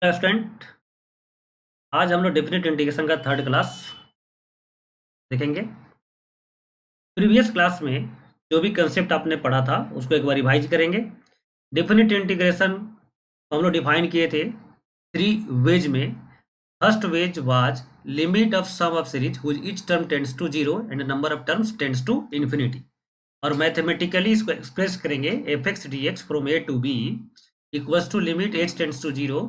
Student, आज हम लोग डेफिनेट इंटीग्रेशन का थर्ड क्लास देखेंगे। प्रीवियस क्लास में जो भी कंसेप्ट आपने पढ़ा था उसको एक बार रिवाइज करेंगे। डेफिनेट इंटीग्रेशन हम लोग डिफाइन किए थे थ्री वेज में। First way was limit of sum of series whose each term tends to zero and number of terms tends to infinity. और मैथमेटिकली इसको एक्सप्रेस करेंगे f x D x from a to b equals to limit h tends to zero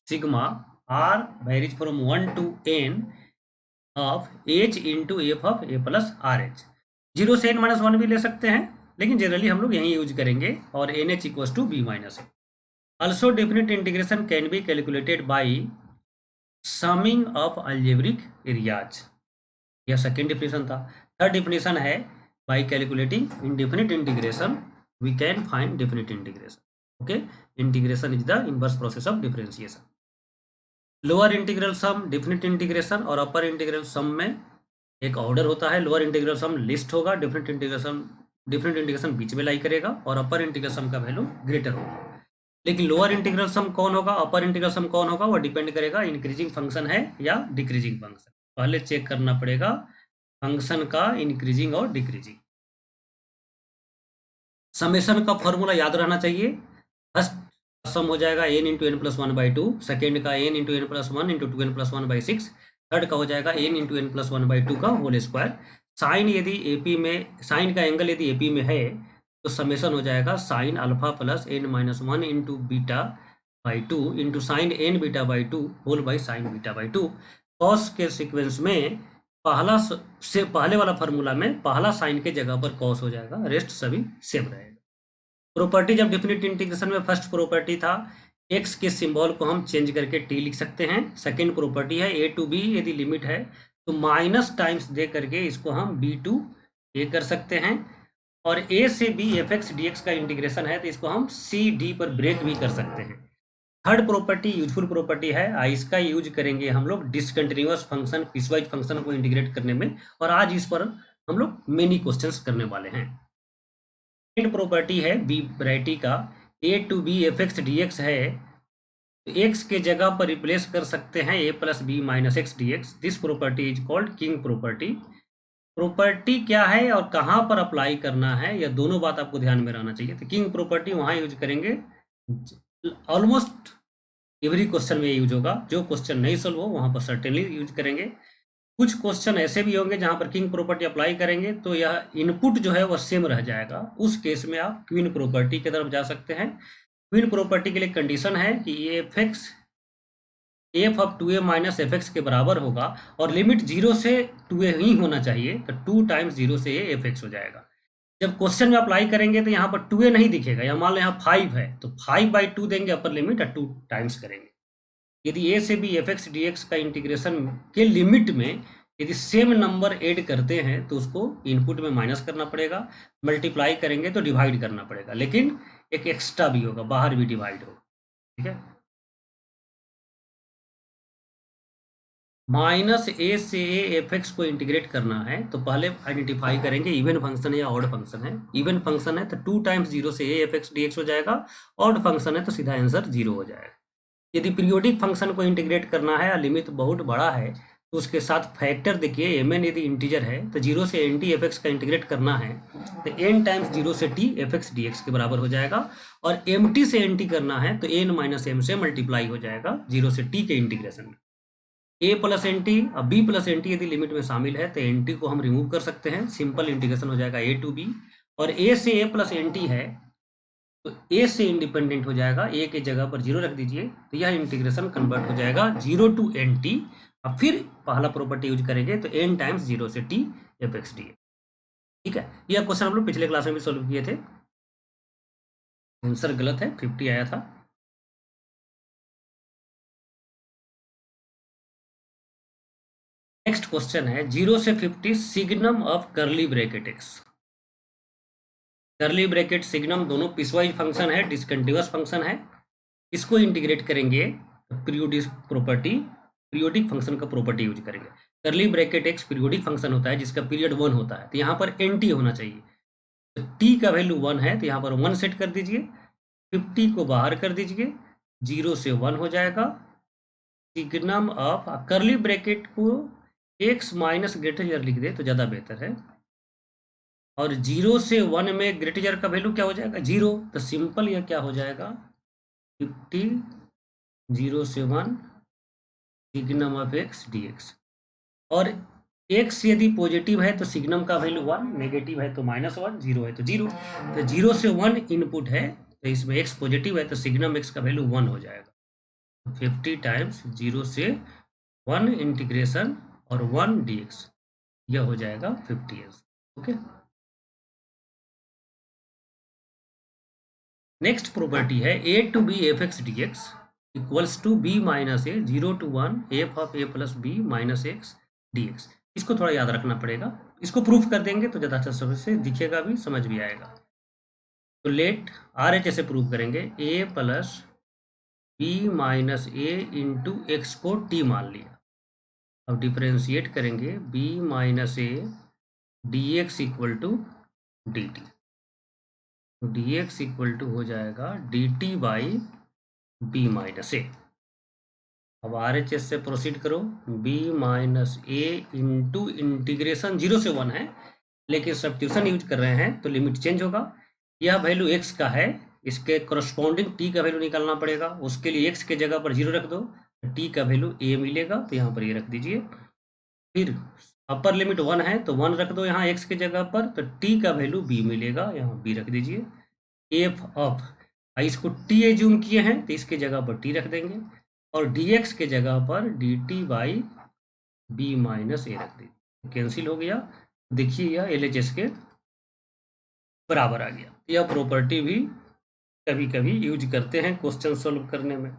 sigma r varies from 1 to n of h into f of a plus r h. Zero से n-1 भी ले सकते हैं, लेकिन generally हम लोग यही use करेंगे। और n h equals to b minus a. Also definite integration can be calculated by summing of algebraic areas. यह सेकेंड डिफिनेशन था। थर्ड डिफिनेशन है by calculating indefinite integration we can find definite integration. Okay, integration is the inverse process of differentiation. Lower integral sum definite integration और upper integral sum में एक order होता है। Lower integral sum least होगा, definite integration बीच में लाई करेगा और अपर इंटीग्रल सम का वैल्यू ग्रेटर होगा। लेकिन लोअर इंटीग्रल सम कौन होगा, अपर इंटीग्रल सम कौन होगा, वो डिपेंड करेगा इंक्रीजिंग फंक्शन है या डिक्रीजिंग फंक्शन। पहले चेक करना पड़ेगा फंक्शन का इंक्रीजिंग और डिक्रीजिंग। समेशन का फॉर्मूला याद रहना चाहिए। फर्स्ट सम हो जाएगा n into n plus one by two, second का n into n plus one into two n plus one by six, third का हो जाएगा n into n plus one by two का होल स्क्वायर। साइन यदि AP में, sine का angle यदि AP में है तो समेशन हो जाएगा sine alpha plus n minus one into beta by two into sine n beta by two whole by sine beta by to. Cos के सीक्वेंस में पहले वाला फॉर्मूला में पहला साइन के जगह पर कॉस हो जाएगा, रेस्ट सभी सेम रहेगा। प्रॉपर्टी जब डेफिनेट इंटीग्रेशन में फर्स्ट प्रॉपर्टी था x के सिंबल को हम चेंज करके t लिख सकते हैं। सेकेंड प्रॉपर्टी है a टू b यदि लिमिट है तो माइनस टाइम्स दे करके इसको हम b टू a कर सकते हैं। और a से b f x D x का इंटीग्रेशन है तो इसको हम c d पर ब्रेक भी कर सकते हैं। थर्ड प्रॉपर्टी यूजफुल प्रॉपर्टी है, इसका यूज करेंगे हम लोग डिसकंटिन्यूअस फंक्शन, पीसवाइज फंक्शन को इंटीग्रेट करने में। और आज इस पर हम लोग मेनी क्वेश्चंस करने वाले हैं। सेकेंड प्रॉपर्टी है बी वैरायटी का, A to B F x D x है तो एक्स के जगह पर रिप्लेस कर सकते हैं A plus B minus x D X. This property is called king property. Property क्या है और कहाँ पर अप्लाई करना है, यह दोनों बात आपको ध्यान में रहना चाहिए। तो किंग प्रॉपर्टी वहाँ यूज करेंगे, ऑलमोस्ट एवरी क्वेश्चन में यूज होगा। जो क्वेश्चन नहीं सोल्व हो वहाँ पर सर्टेनली यूज करेंगे। कुछ क्वेश्चन ऐसे भी होंगे जहां पर किंग प्रॉपर्टी अप्लाई करेंगे तो यह इनपुट जो है वह सेम रह जाएगा। उस केस में आप क्वीन प्रॉपर्टी की तरफ जा सकते हैं। क्वीन प्रॉपर्टी के लिए कंडीशन है कि ये f x f of two a minus f x के बराबर होगा और लिमिट जीरो से टू ए ही होना चाहिए। तो टू टाइम्स जीरो से ए एफ एक्स हो जाएगा। जब क्वेश्चन में अप्लाई करेंगे तो यहाँ पर टू ए नहीं दिखेगा, या मान लो यहाँ फाइव है तो फाइव बाई टू देंगे अपर लिमिट और टू टाइम्स करेंगे। यदि ए से b F x D x का इंटीग्रेशन के लिमिट में यदि सेम नंबर ऐड करते हैं तो उसको इनपुट में माइनस करना पड़ेगा, मल्टीप्लाई करेंगे तो डिवाइड करना पड़ेगा, लेकिन एक एक्स्ट्रा भी होगा, बाहर भी डिवाइड होगा। ठीक है, माइनस ए से ए एफ एक्स को इंटीग्रेट करना है तो पहले आइडेंटिफाई करेंगे इवन फंक्शन है या ऑड फंक्शन है। इवन फंक्शन है तो टू टाइम्स जीरो से A F x D x हो जाएगा, ऑड फंक्शन है तो सीधा आंसर जीरो हो जाएगा। यदि पीरियोडिक फंक्शन को इंटीग्रेट करना है और लिमिट बहुत बड़ा है तो उसके साथ फैक्टर देखिए, एम एन यदि इंटीजर है तो जीरो से एन टी एफ एक्स का इंटीग्रेट करना है तो एन टाइम्स जीरो से T F x D x के बराबर हो जाएगा। और एम टी से एन टी करना है तो एन माइनस एम से मल्टीप्लाई हो जाएगा जीरो से टी के इंटीग्रेशन में। ए प्लस एन टी और बी प्लस एन टी यदि लिमिट में शामिल है तो एन टी को हम रिमूव कर सकते हैं, सिंपल इंटीग्रेशन हो जाएगा ए टू बी। और ए से ए प्लस एन टी है तो ए से इंडिपेंडेंट हो जाएगा, ए के जगह पर जीरो रख दीजिए तो यह इंटीग्रेशन कन्वर्ट हो जाएगा जीरो टू एन टी। अब फिर पहला प्रॉपर्टी यूज करेंगे तो एन टाइम्स जीरो से टी एफ एक्स डी। ठीक है, यह क्वेश्चन हम लोग पिछले क्लास में भी सोल्व किए थे। आंसर गलत है, 50 आया था। नेक्स्ट क्वेश्चन है 0 से 50 सिग्नम ऑफ करली ब्रैकेट एक्स। करली ब्रैकेट सिग्नम दोनों पीसवाइज फंक्शन है, डिसकंटिन्यूअस फंक्शन है। इसको इंटीग्रेट करेंगे पीरियोडिक प्रॉपर्टी, पीरियोडिक फंक्शन का प्रॉपर्टी यूज करेंगे। करली ब्रैकेट एक्स पीरियोडिक फंक्शन होता है जिसका पीरियड 1 होता है तो यहाँ पर एन टी होना चाहिए। तो टी का वैल्यू 1 है तो यहाँ पर 1 सेट कर दीजिए, 50 को बाहर कर दीजिए, 0 से 1 हो जाएगा सिग्नम ऑफ करली ब्रैकेट को x माइनस ग्रेटर लिख दे तो ज़्यादा बेहतर है। और 0 से 1 में ग्रेटर का वैल्यू क्या हो जाएगा 0, तो सिंपल यह क्या हो जाएगा 50 0 से 1 सिग्नम ऑफ x dx। और x यदि पॉजिटिव है तो सिग्नम का वैल्यू 1, नेगेटिव है तो -1, 0 है तो 0। तो 0 से 1 इनपुट है तो इसमें x पॉजिटिव है तो सिग्नम x का वैल्यू 1 हो जाएगा। 50 टाइम्स 0 से 1 इंटीग्रेशन और 1 dx, यह हो जाएगा 50 आंसर। ओके, नेक्स्ट प्रॉपर्टी है a to b f x D x equals to b minus a 0 to 1 f of a plus B minus x D x. इसको थोड़ा याद रखना पड़ेगा, इसको प्रूफ कर देंगे तो ज़्यादा अच्छा समझ से दिखेगा भी, समझ भी आएगा। तो लेट आर एच ऐसे प्रूफ करेंगे a plus B minus A into X को t मान लिया। अब डिफ्रेंशिएट करेंगे b minus A D x equal to D T. तो डी एक्स इक्वल टू हो जाएगा D T by B minus A. अब आर एच एस से प्रोसीड करो, b माइनस ए इंटू इंटीग्रेशन 0 से 1 है, लेकिन सब्स्टिट्यूशन यूज कर रहे हैं तो लिमिट चेंज होगा। यह वैल्यू x का है, इसके करस्पॉन्डिंग t का वैल्यू निकालना पड़ेगा। उसके लिए x के जगह पर 0 रख दो, t का वैल्यू a मिलेगा तो यहाँ पर ये रख दीजिए। फिर अपर लिमिट 1 है तो 1 रख दो यहाँ x के जगह पर, तो t का वैल्यू b मिलेगा, यहाँ b रख दीजिए। एफ ऑफ, इसको t एज्यूम किए हैं तो इसके जगह पर t रख देंगे, और dx के जगह पर dt बाई बी माइनस ए रख दीजिए। कैंसिल हो गया, देखिए यह LHS के बराबर आ गया। यह प्रॉपर्टी भी कभी कभी यूज करते हैं क्वेश्चन सॉल्व करने में।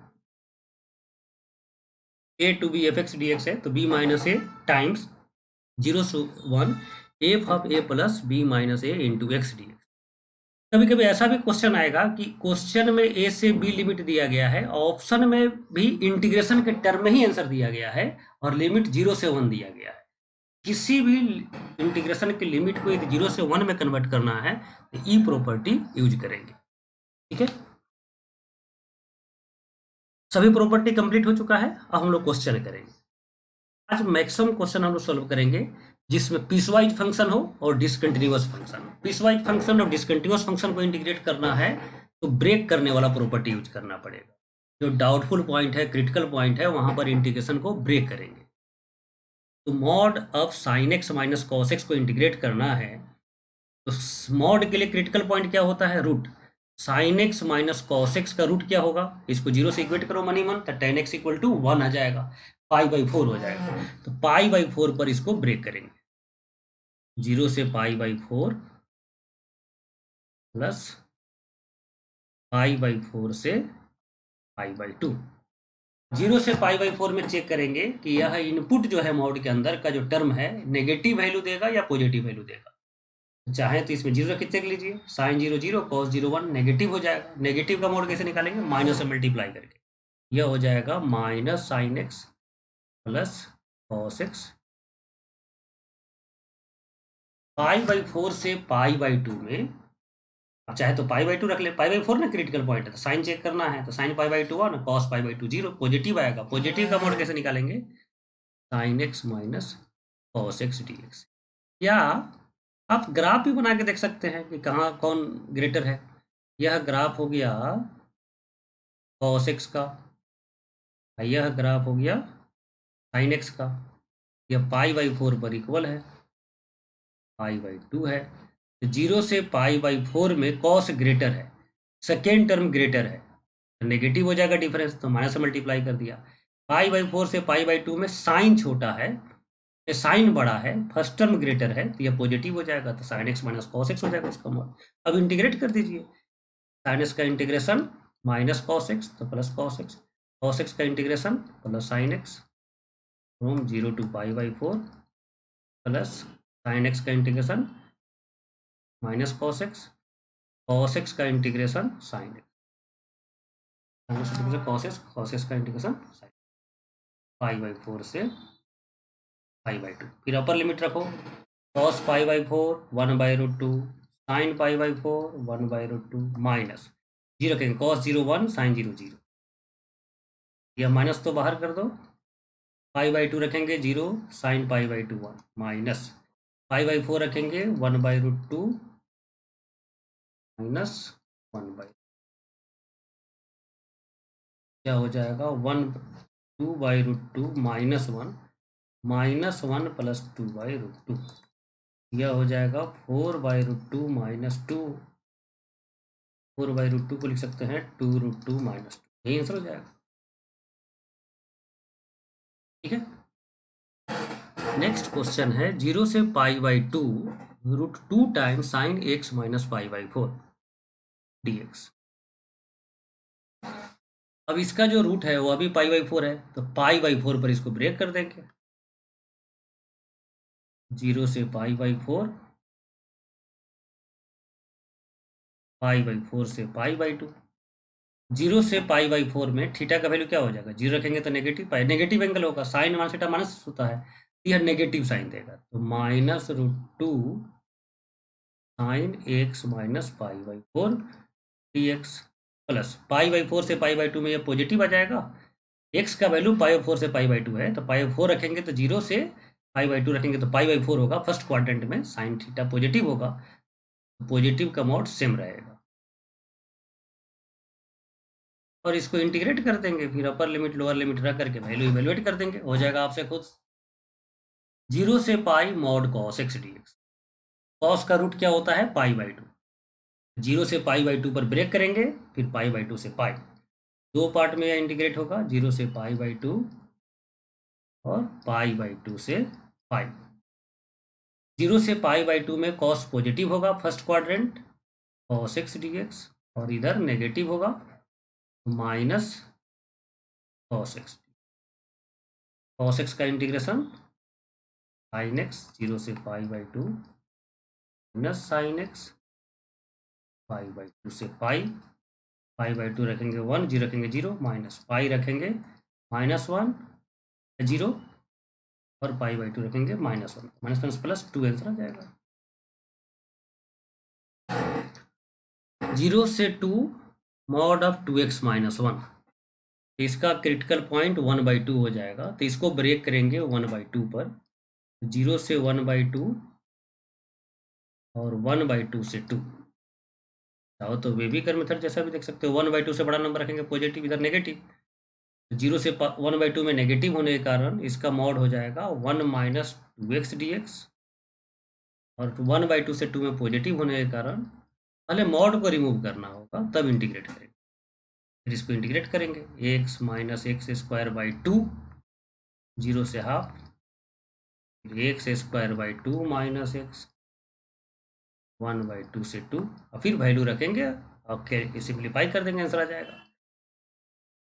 a to B F x D x है तो b माइनस ए टाइम्स 0 से 1 f of a plus B minus A into x D x. कभी कभी ऐसा भी क्वेश्चन आएगा कि क्वेश्चन में a से b लिमिट दिया गया है, ऑप्शन में भी इंटीग्रेशन के टर्म में ही आंसर दिया गया है और लिमिट 0 से 1 दिया गया है। किसी भी इंटीग्रेशन की लिमिट को यदि 0 से 1 में कन्वर्ट करना है तो ई प्रॉपर्टी यूज करेंगे। ठीक है, सभी प्रॉपर्टी कंप्लीट हो चुका है। अब हम लोग क्वेश्चन करेंगे। आज मैक्सिमम क्वेश्चन हम लोग सॉल्व करेंगे जिसमें पीसवाइज फंक्शन हो और डिसकंटिन्यूअस फंक्शन। पीसवाइज फंक्शन और डिसकंटिन्यूअस फंक्शन को इंटीग्रेट करना है तो ब्रेक करने वाला प्रॉपर्टी यूज करना पड़ेगा। जो डाउटफुल पॉइंट है, क्रिटिकल पॉइंट है, वहां पर इंटीग्रेशन को ब्रेक करेंगे। तो mod of sine x minus cos x को इंटीग्रेट करना है तो मॉड के लिए क्रिटिकल पॉइंट क्या होता है, root. Sine x minus cos x का रूट क्या होगा, इसको 0 से इक्वेट करो मनी मन, तो टेन एक्स इक्वल टू 1 आ जाएगा, पाई बाई 4 हो जाएगा। तो पाई बाई 4 पर इसको ब्रेक करेंगे, 0 से पाई बाई 4 प्लस पाई बाई 4 से पाई बाई 2। 0 से पाई बाई 4 में चेक करेंगे कि यह इनपुट जो है मॉड के अंदर का जो टर्म है नेगेटिव वैल्यू देगा या पॉजिटिव वैल्यू देगा। चाहे तो इसमें 0 रख चेक लीजिए, साइन 0 0 कॉस 0 1, नेगेटिव हो जाएगा। नेगेटिव का मोड कैसे निकालेंगे, माइनस से मल्टीप्लाई करके। यह हो जाएगा minus sine x plus cos x. Pi by 4 से पाई बाई 2 में, अब चाहे तो पाई बाई 2 रख ले, पाई बाई 4 ना क्रिटिकल पॉइंट है तो साइन चेक करना है, तो sign pi by 2 1, cos pi by 2 0, positive आएगा। पॉजिटिव का मोड कैसे निकालेंगे, sine x minus cos x D x. या आप ग्राफ भी बना के देख सकते हैं कि कहाँ कौन ग्रेटर है। यह ग्राफ हो गया कॉस एक्स का, यह ग्राफ हो गया साइन एक्स का। यह पाई बाई 4 पर इक्वल है, पाई बाई 2 है। 0 से पाई बाई 4 में कॉस ग्रेटर है, सेकेंड टर्म ग्रेटर है, नेगेटिव हो जाएगा डिफरेंस, तो माइनस से मल्टीप्लाई कर दिया। पाई बाई 4 से पाई बाई 2 में साइन छोटा है, साइन बड़ा है, फर्स्ट टर्म ग्रेटर है, तो यह पॉजिटिव हो जाएगा, तो sine x minus cos X हो जाएगा इसका मोड। अब इंटीग्रेट कर दीजिए, साइन एक्स का इंटीग्रेशन माइनस कॉस एक्स तो plus cos X, cos x का integration plus sine X from 0 to pi by 4 plus sine X का integration minus cos X, cos x का integration sine X, sine X integration cos X, cos x का integration sine, pi by 4 से pi by 2। फिर upper limit रखो, cos pi by 4 1 by root 2, sine pi by 4 1 by root 2 minus 0 रखेंगे, cos 0 1 sign 0 0, या minus तो बाहर कर दो, पाई बाई टू रखेंगे 0 sign pi by two 1 minus pi by 4 रखेंगे 1/√2 माइनस 1/, क्या हो जाएगा 1/2 -1 -1 + 2/√2, यह हो जाएगा 4/√2 -2, 4/√2 को लिख सकते हैं 2√2 -2, यही आंसर हो जाएगा। ठीक है, नेक्स्ट क्वेश्चन है 0 से π/2 √2 times sine x minus π/4 dx। अब इसका जो रूट है वो अभी π/4 है, तो π/4 पर इसको ब्रेक कर देंगे। 0 से π/4, π/4 से π/2, 0 से π/4 में थीटा का वैल्यू क्या हो जाएगा, 0 रखेंगे तो नेगेटिव पाई, नेगेटिव एंगल होगा, साइन माइनस थीटा माइनस होता है, यह नेगेटिव साइन देगा, तो -√2 sine x minus π/4 dx plus π/4 से π/2 में यह पॉजिटिव आ जाएगा, x का वैल्यू π/4 से π/2 है, तो π/4 रखेंगे तो 0 से π/2 रखेंगे तो π/4 होगा, फर्स्ट क्वाड्रेंट में साइन थीटा पॉजिटिव होगा, पॉजिटिव का मोड सेम रहेगा, और इसको इंटीग्रेट कर देंगे, फिर अपर लिमिट लोअर लिमिट रख करके वैल्यू इवेल्युएट कर देंगे, हो जाएगा आपसे खुद 0 से pi mod cos x dx। Cos का रूट क्या होता है π/2, 0 से π/2 पर ब्रेक करेंगे, फिर π/2 से पाई, दो पार्ट में यह इंटीग्रेट होगा, 0 से π/2 और π/2 से पाई। 0 से π/2 में कॉस पॉजिटिव होगा, first quadrant cos x dx, और इधर नेगेटिव होगा minus cos x, cos x का इंटीग्रेशन साइन x 0 से π/2 माइनस साइन x π/2 से पाई, π/2 रखेंगे 1, 0 रखेंगे 0, माइनस पाई रखेंगे -1 0, और π/2 रखेंगे -1, -1 प्लस 2 आंसर आ जाएगा। 0 से 2 मॉड ऑफ 2x -1, तो इसका क्रिटिकल पॉइंट 1/2 हो जाएगा, तो इसको ब्रेक करेंगे 1/2 पर, 0 से 1/2 और 1/2 से 2, चाहो तो बेबीकर मेथड जैसा भी देख सकते हो, 1/2 से बड़ा नंबर रखेंगे पॉजिटिव, इधर नेगेटिव, 0 से 1/2 में नेगेटिव होने के कारण इसका मॉड हो जाएगा 1 माइनस 2x dx, और 1/2 से 2 में पॉजिटिव होने के कारण पहले मॉड को रिमूव करना होगा, तब इंटीग्रेट करेंगे, फिर इसको इंटीग्रेट करेंगे x माइनस x² 2, 0 से हाफ, x² 2 माइनस x 1/2 से 2, और फिर वैल्यू रखेंगे और सिंप्लीफाई कर देंगे, आंसर आ जाएगा।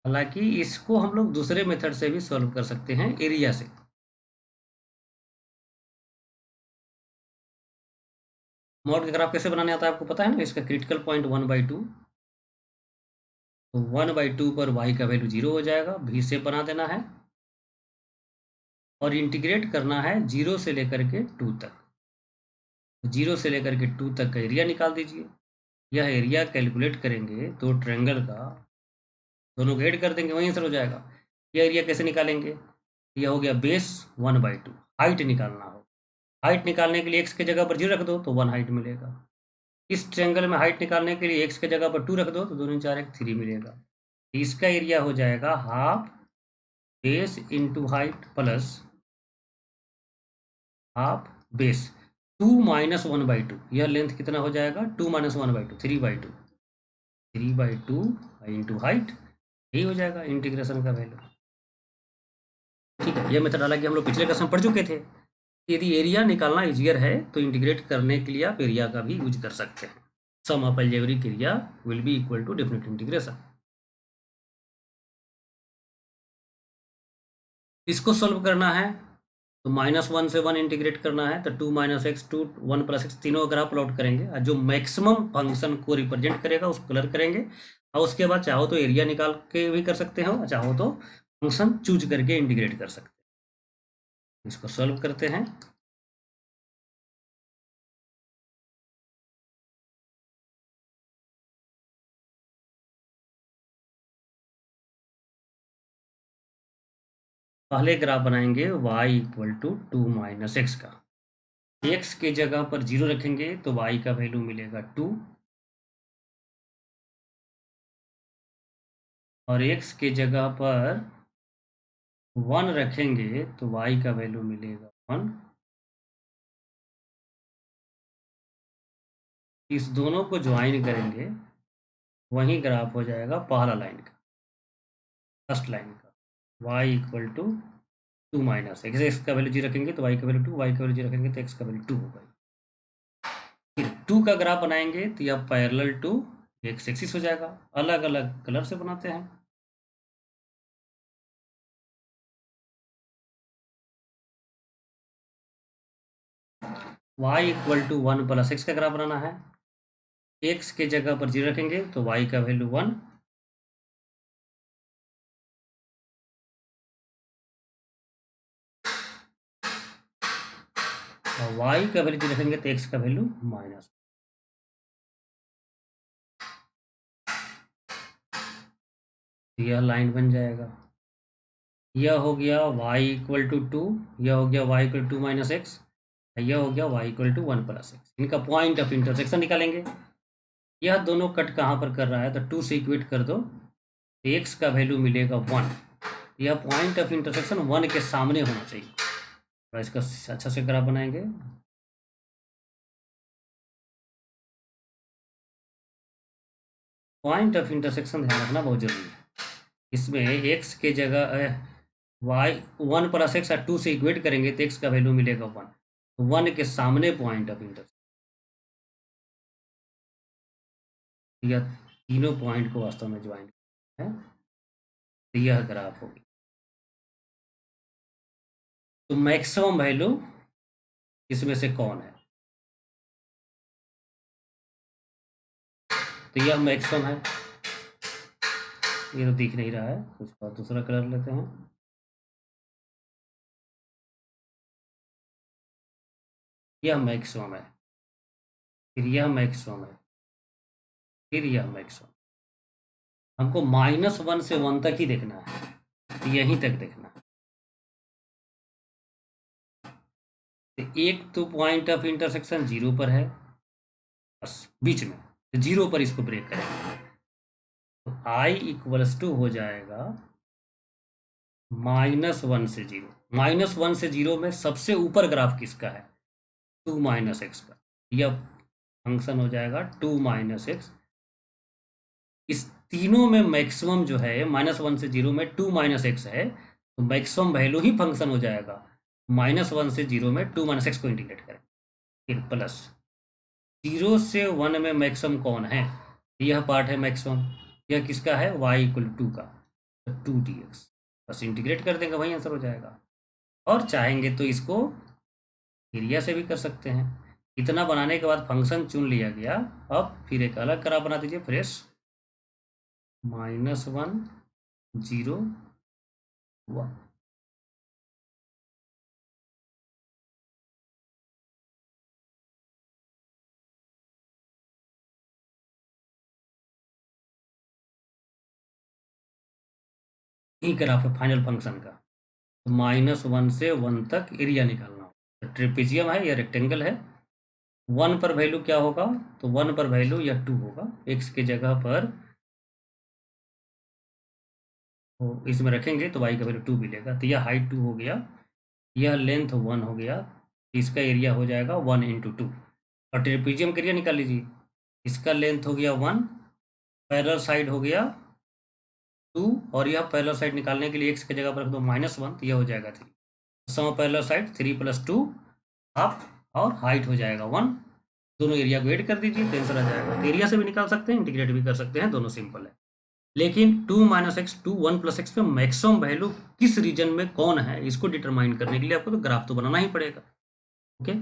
हालांकि इसको हम लोग दूसरे मेथड से भी सॉल्व कर सकते हैं, एरिया से। मॉड का ग्राफ कैसे बनाने आता है आपको पता है ना, इसका क्रिटिकल पॉइंट 1/2, तो 1/2 पर y का वैल्यू 0 हो जाएगा, भी से बना देना है, और इंटीग्रेट करना है 0 से लेकर के 2 तक, 0 से लेकर के 2 तक का एरिया निकाल दीजिए, यह एरिया कैलकुलेट करेंगे दो ट्रायंगल का, दोनों को ऐड कर देंगे, वहीं आंसर हो जाएगा। यह एरिया कैसे निकालेंगे, यह हो गया बेस 1/2, हाइट निकालना हो, हाइट निकालने के लिए x के जगह पर 0 रख दो तो 1 हाइट मिलेगा, इस ट्रायंगल में हाइट निकालने के लिए x के जगह पर 2 रख दो तो 2 4 1 3 मिलेगा, इसका एरिया हो जाएगा half base into height plus half base 2 minus 1/2, यह लेंथ कितना हो जाएगा 2 माइनस 1/2 3/2, 3/2 इंटू हाइट, यही हो जाएगा इंटीग्रेशन का वैल्यू। ठीक है, यह मेथड हालांकि हम लोग पिछले क्लास में पढ़ चुके थे। यदि एरिया निकालना इजियर है तो इंटीग्रेट करने के लिए आप एरिया का भी यूज कर सकते हैं, sum of algebraic area will be equal to definite integration. इसको सॉल्व करना है तो -1 से 1 इंटीग्रेट करना है, तो 2 माइनस एक्स 2 1 प्लस एक्स, तीनों अगर आप प्लॉट करेंगे और जो मैक्सिमम फंक्शन को रिप्रेजेंट करेगा उसको कलर करेंगे, और उसके बाद चाहो तो एरिया निकाल के भी कर सकते हो, चाहो तो फंक्शन चूज करके इंटीग्रेट कर सकते हैं। इसको सॉल्व करते हैं, पहले ग्राफ बनाएंगे y equal to 2 minus x का। x के जगह पर 0 रखेंगे तो y का वैल्यू मिलेगा 2, और x के जगह पर 1 रखेंगे तो y का वैल्यू मिलेगा 1। इस दोनों को ज्वाइन करेंगे, वही ग्राफ हो जाएगा पहला लाइन का, फर्स्ट लाइन का, y equal to 2 minus x. X का वैल्यू 0 रखेंगे तो y का वैल्यू 2, y का वैल्यू 0 रखेंगे तो x का वैल्यू 2 होगा। फिर 2 का ग्राफ बनाएंगे तो यह पैरेलल टू एक्स एक्सिस हो जाएगा। अलग अलग कलर से बनाते हैं। y equal to 1 plus x का ग्राफ बनाना है। x के जगह पर 0 रखेंगे तो y का वैल्यू 1, और y का वैल्यू 0 रखेंगे तो x का वैल्यू माइनस। यह लाइन बन जाएगा। यह हो गया y इक्वल टू 2, यह हो गया y equal to minus x, यह हो गया y equal to 1 plus x. इनका पॉइंट ऑफ इंटरसेक्शन निकालेंगे। यह दोनों कट कहाँ पर कर रहा है तो 2 से इक्वेट कर दो, x का वैल्यू मिलेगा 1। यह पॉइंट ऑफ इंटरसेक्शन 1 के सामने होना चाहिए। तो इसका अच्छा से ग्राफ बनाएंगे। पॉइंट ऑफ इंटरसेक्शन ध्यान रखना बहुत जरूरी है। इसमें x के जगह y 1 प्लस एक्स 2 से इक्वेट करेंगे तो x का वैल्यू मिलेगा 1। तो 1 के सामने पॉइंट ऑफ इंटरसेक्शन, यह तीनों पॉइंट को वास्तव में ज्वाइन है। तो यह ग्राफ होगी। तो मैक्सिमम वैल्यू इसमें से कौन है? तो यह मैक्सिमम है। ये तो दिख नहीं रहा है, कुछ और दूसरा कलर लेते हैं। यह मैक्सिमम है, फिर यह मैक्सिमम है, फिर यह मैक्सिमम। हमको -1 से 1 तक ही देखना है, तो यहीं तक देखना है। तो एक तो पॉइंट ऑफ इंटरसेक्शन 0 पर है, बस बीच में, तो 0 पर इसको ब्रेक करेंगे। तो i इक्वल्स टू हो जाएगा -1 से 0। -1 से 0 में सबसे ऊपर ग्राफ किसका है? 2 माइनस एक्स का। यह फंक्शन हो जाएगा 2 माइनस एक्स। इस तीनों में मैक्सिमम जो है -1 से 0 में 2 माइनस एक्स है, तो मैक्सिमम वैल्यू ही फंक्शन हो जाएगा। -1 से 0 में 2 माइनस एक्स को इंटीग्रेट करें, फिर प्लस 0 से 1 में मैक्सिमम कौन है? यह पार्ट है मैक्सिमम। यह किसका है? y इक्वल 2 का, तो 2 dx। बस इंटीग्रेट कर देंगे, वही आंसर हो जाएगा। और चाहेंगे तो इसको एरिया से भी कर सकते हैं। इतना बनाने के बाद फंक्शन चुन लिया गया। अब फिर एक अलग ग्राफ बना दीजिए फ्रेश। -1 0 1। यही ग्राफ है फाइनल फंक्शन का। तो -1 से 1 तक एरिया निकालना हो। तो ट्रेपेजियम है या रेक्टेंगल है। 1 पर वैल्यू क्या होगा? तो 1 पर वैल्यू यह 2 होगा। x के जगह पर तो इसमें रखेंगे तो y का वैल्यू 2 मिलेगा। तो यह हाइट 2 हो गया, यह लेंथ 1 हो गया। इसका एरिया हो जाएगा 1 × 2। और ट्रेपेजियम का एरिया निकाल लीजिए। इसका लेंथ हो गया 1, पैरेलल साइड हो गया 2, और यह पैरेलल साइड निकालने के लिए x की जगह पर रख दो -1, तो यह हो जाएगा 3। सम ऑफ पैरेलल साइड 3 + 2 हाफ, और हाइट हो जाएगा 1। दोनों एरिया को ऐड कर दीजिए तो आंसर आ जाएगा। तो एरिया से भी निकाल सकते हैं, इंटीग्रेट भी कर सकते हैं, दोनों सिंपल है। लेकिन 2 - x 2 1 + x में मैक्सिमम वैल्यू किस रीजन में कौन है, इसको डिटरमाइन करने के लिए आपको तो ग्राफ तो बनाना ही पड़ेगा। ओके,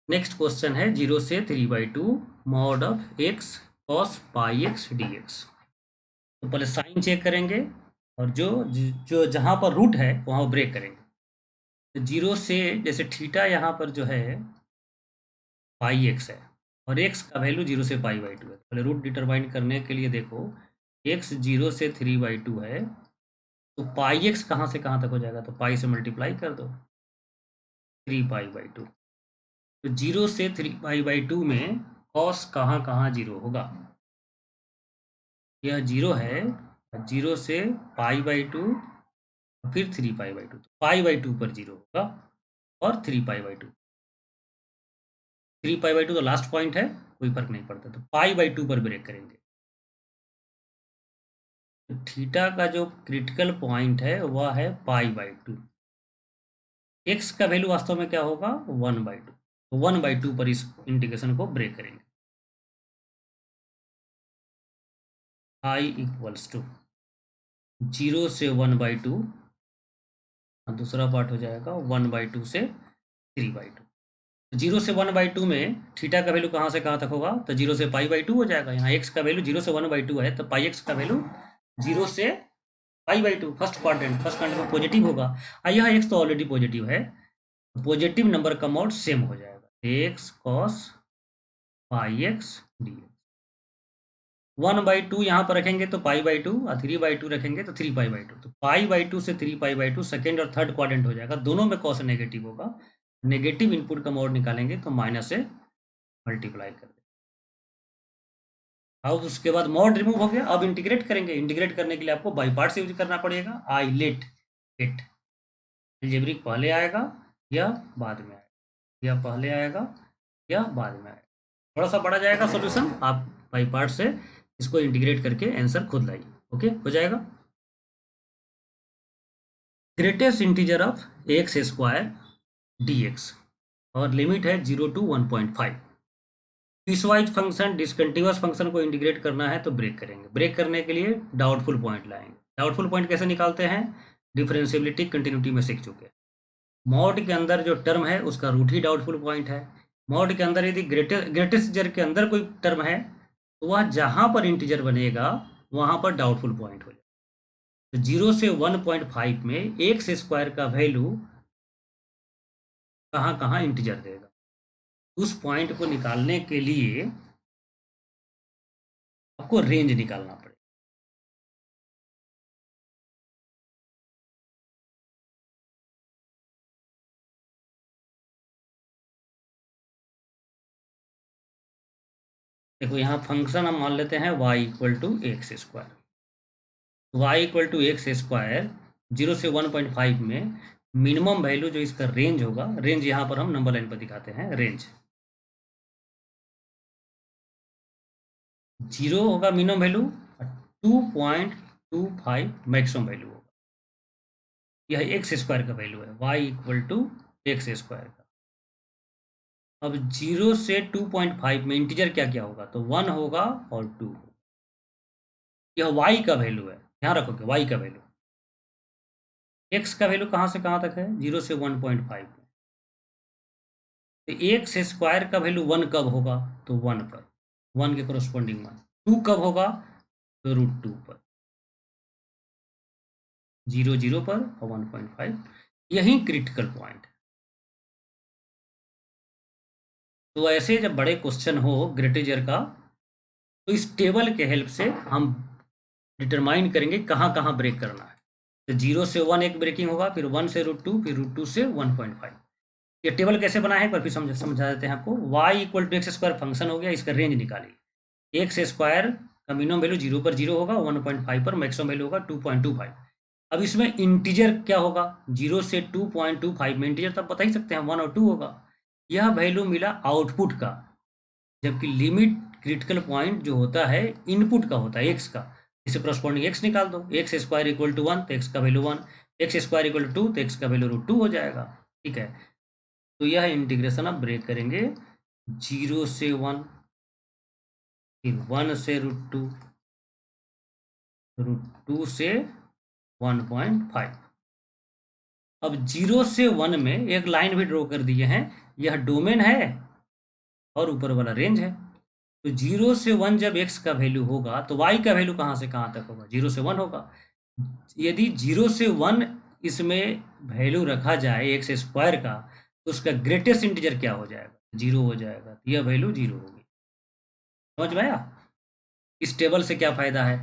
नेक्स्ट क्वेश्चन है 0 से 3/2 mod of x cos πx dx। तो पहले साइन चेक करेंगे, और जो जो जहाँ पर रूट है वहाँ ब्रेक करेंगे। तो 0 से, जैसे थीटा यहाँ पर जो है πx है, और x का वैल्यू 0 से π/2 है। पहले रूट डिटरमाइन करने के लिए देखो, एक्स 0 से 3/2 है, तो पाई एक्स कहाँ से कहाँ तक हो जाएगा? तो पाई से मल्टीप्लाई कर दो, 3π/2। तो 0 से 3π/2 में कॉस कहाँ कहाँ 0 होगा? यह 0 है, 0 से π/2 फिर 3π/2, तो π/2 पर 0 होगा और 3π/2। 3π/2 तो लास्ट पॉइंट है, कोई फर्क नहीं पड़ता, तो π/2 पर ब्रेक करेंगे। तो थीटा का जो क्रिटिकल पॉइंट है वह है π/2। एक्स का वैल्यू वास्तव में क्या होगा? 1/2। तो 1/2 पर इस इंटीग्रेशन को ब्रेक करेंगे। i इक्वल्स टू 0 से 1/2, और दूसरा पार्ट हो जाएगा 1/2 से 3/2। 0 से 1/2 में थीटा का वैल्यू कहाँ से कहाँ तक होगा? तो 0 से π/2 हो जाएगा। यहाँ एक्स का वैल्यू 0 से 1/2 है, तो पाई एक्स का वैल्यू 0 से π/2, फर्स्ट क्वाड्रेंट में पॉजिटिव होगा। और यह एक्स तो ऑलरेडी पॉजिटिव है, पॉजिटिव नंबर का मोड सेम हो जाएगा, x cos pi x D. 1/2 यहाँ पर रखेंगे तो π/2, और 3/2 रखेंगे तो 3π/2। तो π/2 से 3π/2 सेकेंड और थर्ड क्वाड्रेंट हो जाएगा, दोनों में कॉस नेगेटिव होगा। नेगेटिव इनपुट का मोड निकालेंगे तो माइनस से मल्टीप्लाई कर देंगे। अब उसके बाद मोड रिमूव हो गया, अब इंटीग्रेट करेंगे। इंटीग्रेट करने के लिए आपको बाई पार्ट से यूज करना पड़ेगा। आई लेट इट, अलजेब्रिक पहले आएगा या बाद में आएगा, या पहले आएगा या बाद में आएगा। थोड़ा सा बढ़ा जाएगा सॉल्यूशन, आप बाई पार्ट से इसको इंटीग्रेट करके आंसर खुद लाइए। ओके, हो जाएगा। Greatest integer of x square dx और लिमिट है 0 to 1.5। Piecewise function discontinuous function को इंटीग्रेट करना है तो ब्रेक करेंगे। ब्रेक करने के लिए डाउटफुल पॉइंट लाएंगे। डाउटफुल पॉइंट कैसे निकालते हैं? डिफरेंशिएबिलिटी कंटिन्यूटी में सीख चुके हैं। मॉड के अंदर जो टर्म है उसका रूट ही डाउटफुल पॉइंट है। मॉड के अंदर यदि ग्रेटेस्ट इंटीजर के अंदर कोई टर्म है तो वह जहां पर इंटीजर बनेगा वहां पर डाउटफुल पॉइंट हो जाएगा। तो 0 से 1.5 में एक्स स्क्वायर का वैल्यू कहाँ कहाँ इंटीजर देगा, उस पॉइंट को निकालने के लिए आपको रेंज निकालना पड़ेगा। देखो यहाँ फंक्शन हम मान लेते हैं y equal to x square. Y equal to x square 0 से 1.5 में मिनिमम वैल्यू जो इसका रेंज होगा, रेंज यहाँ पर हम नंबर लाइन पर दिखाते हैं। रेंज 0 होगा मिनिमम वैल्यू, 2.25 मैक्सिमम वैल्यू होगा। यह एक्स स्क्वायर का वैल्यू है, y equal to x square का। अब 0 से 2.5 में इंटीजर क्या क्या होगा? तो 1 होगा और 2 होगा। यह y का वैल्यू है, ध्यान रखोगे y का वैल्यू। x का वैल्यू कहाँ से कहाँ तक है? 0 से 1.5 में। तो एक्स स्क्वायर का वैल्यू 1 कब होगा? तो 1 पर, 1 के कोरोस्पोंडिंग 1। 2 कब होगा? तो √2 पर, 0 0 पर और 1.5। यही क्रिटिकल पॉइंट है। तो ऐसे जब बड़े क्वेश्चन हो ग्रेटेजर का, तो इस टेबल के हेल्प से हम डिटरमाइन करेंगे कहाँ कहाँ ब्रेक करना है। तो 0 से 1 एक ब्रेकिंग होगा, फिर 1 से √2, फिर √2 से 1.5। ये टेबल कैसे बना है एक बार फिर समझा देते हैं आपको। y equal to x square function हो गया, इसका रेंज निकालिए। एक्स स्क्वायर का मिनिमम वैल्यू 0 पर 0 होगा, 1.5 पर मैक्सिमम वैल्यू होगा 2.25। अब इसमें इंटीजर क्या होगा? 0 से 2.25 में इंटीजर तब बता ही सकते हैं 1 और 2 होगा। यह वैल्यू मिला आउटपुट का, जबकि लिमिट क्रिटिकल पॉइंट जो होता है इनपुट का होता है, एक्स का। इसे करस्पॉन्डिंग एक्स निकाल दो। एक्स स्क्वायर इक्वल टू 1 तो एक्स का value 1, x square equal to 2 तो एक्स का वैल्यू √2 हो जाएगा। ठीक है, तो यह इंटीग्रेशन आप ब्रेक करेंगे 0 से 1, फिर 1 से √2, √2 से 1.5। अब 0 से 1 में एक लाइन भी ड्रॉ कर दिए हैं, यह डोमेन है और ऊपर वाला रेंज है। तो 0 से 1 जब x का वैल्यू होगा तो y का वैल्यू कहाँ से कहाँ तक होगा? 0 से 1 होगा। यदि 0 से 1 इसमें वैल्यू रखा जाए एक्स स्क्वायर का, तो उसका ग्रेटेस्ट इंटीजर क्या हो जाएगा? 0 हो जाएगा। तो यह वैल्यू 0 होगी। समझ में आया? इस टेबल से क्या फायदा है?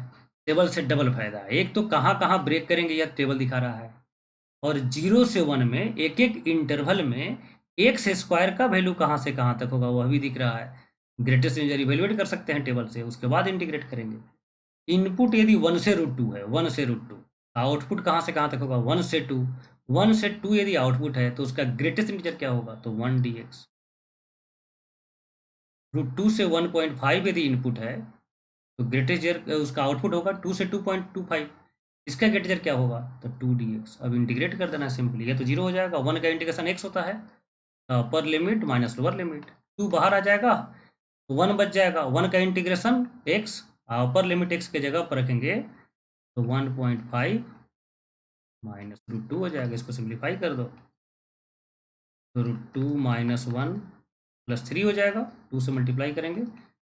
टेबल से डबल फायदा है। एक तो कहाँ कहाँ ब्रेक करेंगे यह टेबल दिखा रहा है, और 0 से 1 में एक एक इंटरवल में एक्स स्क्वायर का वैल्यू कहाँ से कहाँ तक होगा वह भी दिख रहा है। ग्रेटेस्ट इंटीजर इवेल्युएट कर सकते हैं टेबल से, उसके बाद इंटीग्रेट करेंगे। इनपुट यदि 1 से √2 है, 1 से √2, आउटपुट कहाँ से कहाँ तक होगा, 1 से 2। 1 से 2 यदि आउटपुट है तो उसका ग्रेटेस्ट इंटीजर क्या होगा, तो 1 dx। √2 से 1.5 यदि इनपुट है तो ग्रेटेस्ट उसका आउटपुट होगा 2 से 2.25। इसका ग्रेटेस्ट क्या होगा, तो 2 dx। अब इंटीग्रेट कर देना सिंपली, ये तो 0 हो जाएगा। 1 का इंटीग्रेशन x होता है, अपर लिमिट माइनस लोअर लिमिट, 2 बाहर आ जाएगा तो 1 बच जाएगा। 1 का integration x, upper limit x के जगह पर रखेंगे तो 1.5 माइनस √2 हो जाएगा। इसको सिंप्लीफाई कर दो तो √2 माइनस 1 प्लस 3 हो जाएगा। 2 से मल्टीप्लाई करेंगे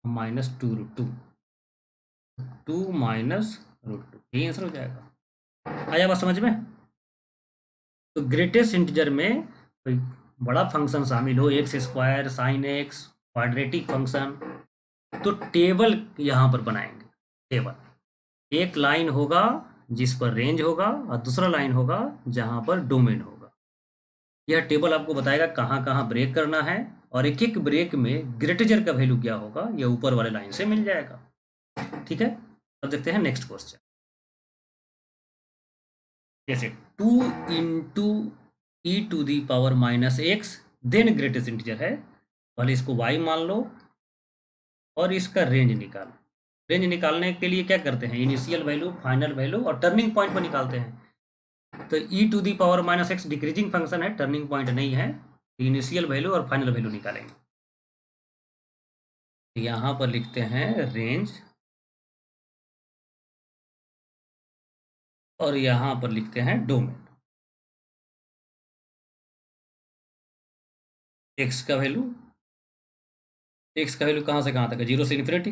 माइनस 2 √2, 2 माइनस √2, यही आंसर हो जाएगा। आया बात समझ में। तो ग्रेटेस्ट इंटीजर में कोई बड़ा फंक्शन शामिल हो, x square, sine x, quadratic function, तो टेबल यहाँ पर बनाएंगे। टेबल एक लाइन होगा जिस पर रेंज होगा और दूसरा लाइन होगा जहाँ पर डोमेन होगा। यह टेबल आपको बताएगा कहाँ कहाँ ब्रेक करना है, और एक एक ब्रेक में ग्रेटेजर का वैल्यू क्या होगा यह ऊपर वाले लाइन से मिल जाएगा। ठीक है, अब देखते हैं नेक्स्ट क्वेश्चन। जैसे 2 into E to the power minus x then greatest integer है, पहले इसको y मान लो और इसका रेंज निकालो। रेंज निकालने के लिए क्या करते हैं, इनिशियल वैल्यू, फाइनल वैल्यू और टर्निंग पॉइंट पर निकालते हैं। तो E to the power minus X decreasing function है, टर्निंग पॉइंट नहीं है, इनिशियल वैल्यू और फाइनल वैल्यू निकालेंगे। तो यहाँ पर लिखते हैं रेंज और यहाँ पर लिखते हैं डोमेन। एक्स का वैल्यू, एक्स का वैल्यू कहाँ से कहाँ तक है, 0 से इन्फिनिटी।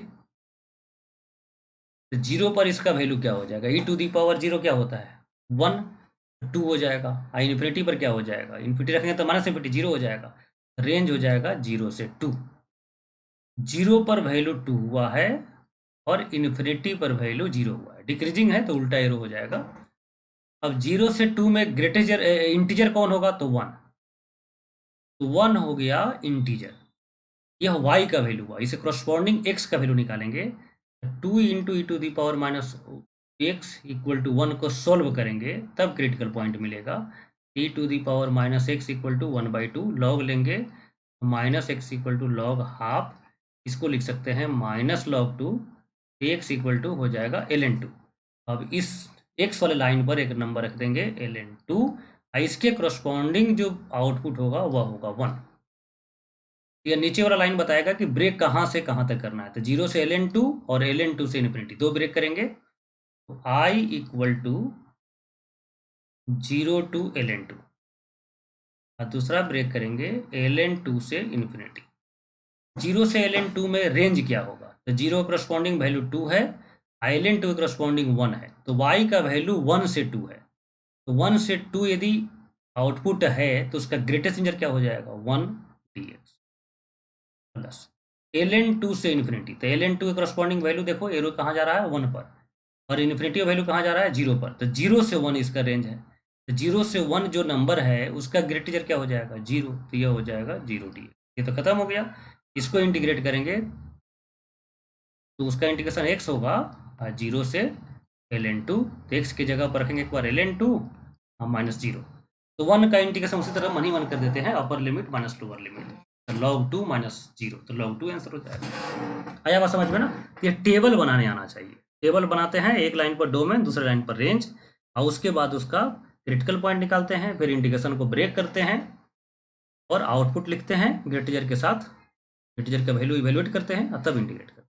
तो 0 पर इसका वैल्यू क्या हो जाएगा, ई टू दी पावर 0 क्या होता है, 1, 2 हो जाएगा। इन्फिनिटी पर क्या हो जाएगा, इन्फिनिटी रखेंगे तो माइनस इन्फिनिटी 0 हो जाएगा। रेंज हो जाएगा 0 से 2। 0 पर वैल्यू 2 हुआ है और इन्फिनिटी पर वैल्यू 0 हुआ है, डिक्रीजिंग है तो उल्टा एरो हो जाएगा। अब 0 से 2 में ग्रेटेस्ट इंटीजर कौन होगा, तो 1। तो 1 हो गया इंटीजर, यह y का वैल्यू हुआ। इसे क्रॉसपॉन्डिंग x का वैल्यू निकालेंगे। 2 into E to the power minus x equal to 1 को सोल्व करेंगे तब क्रिटिकल पॉइंट मिलेगा। E to the power minus x equal to 1/2, log लेंगे minus x equal to log half, इसको लिख सकते हैं minus log 2, X equal to हो जाएगा ln2। अब इस एक्स वाले लाइन पर एक नंबर रख देंगे ln2, इसके क्रॉसपॉन्डिंग जो आउटपुट होगा वह होगा 1। ये नीचे वाला लाइन बताएगा कि ब्रेक कहाँ से कहाँ तक करना है। तो 0 से ln2 और ln2 से इन्फिनिटी, दो ब्रेक करेंगे तो I equal to 0 to ln2, और दूसरा ब्रेक करेंगे ln2 से इन्फिनिटी। 0 से ln2 में रेंज क्या होगा, तो 0 करस्पॉन्डिंग वैल्यू 2 है, ln2 करस्पॉन्डिंग 1 है, तो y का वैल्यू 1 से 2 है। तो 1 से 2 यदि आउटपुट है तो उसका ग्रेटेस्ट इंटीजर क्या हो जाएगा, 1 dx प्लस ln2 से इन्फिनिटी। तो ln2 के करस्पॉन्डिंग वैल्यू देखो, एरो कहाँ जा रहा है, 1 पर, और इन्फिनिटी वैल्यू कहाँ जा रहा है, 0 पर। तो 0 से 1 इसका रेंज है, तो 0 से 1 जो नंबर है उसका ग्रेटेस्ट क्या हो जाएगा, 0, तो यह हो जाएगा 0 dx। ये तो खत्म हो गया। इसको इंटीग्रेट करेंगे तो उसका इंटीग्रेशन x होगा 0 से ln2, तो x की जगह पर रखेंगे एक बार ln2 माइनस 0, तो 1 का इंटीग्रेशन उसी तरह 1 कर देते हैं, अपर लिमिट माइनस लोअर लिमिट, तो log 2 माइनस 0, तो log 2 आंसर हो जाएगा। आया बात समझ में ना। ये टेबल बनाने आना चाहिए। टेबल बनाते हैं, एक लाइन पर डोमेन, दूसरे लाइन पर रेंज, और उसके बाद उसका क्रिटिकल पॉइंट निकालते हैं, फिर इंटीग्रेशन को ब्रेक करते हैं और आउटपुट लिखते हैं ग्रेटेजर के साथ, ग्रेटेजर का वैल्यू इवेल्युएट करते हैं और तब इंटीग्रेट करते हैं।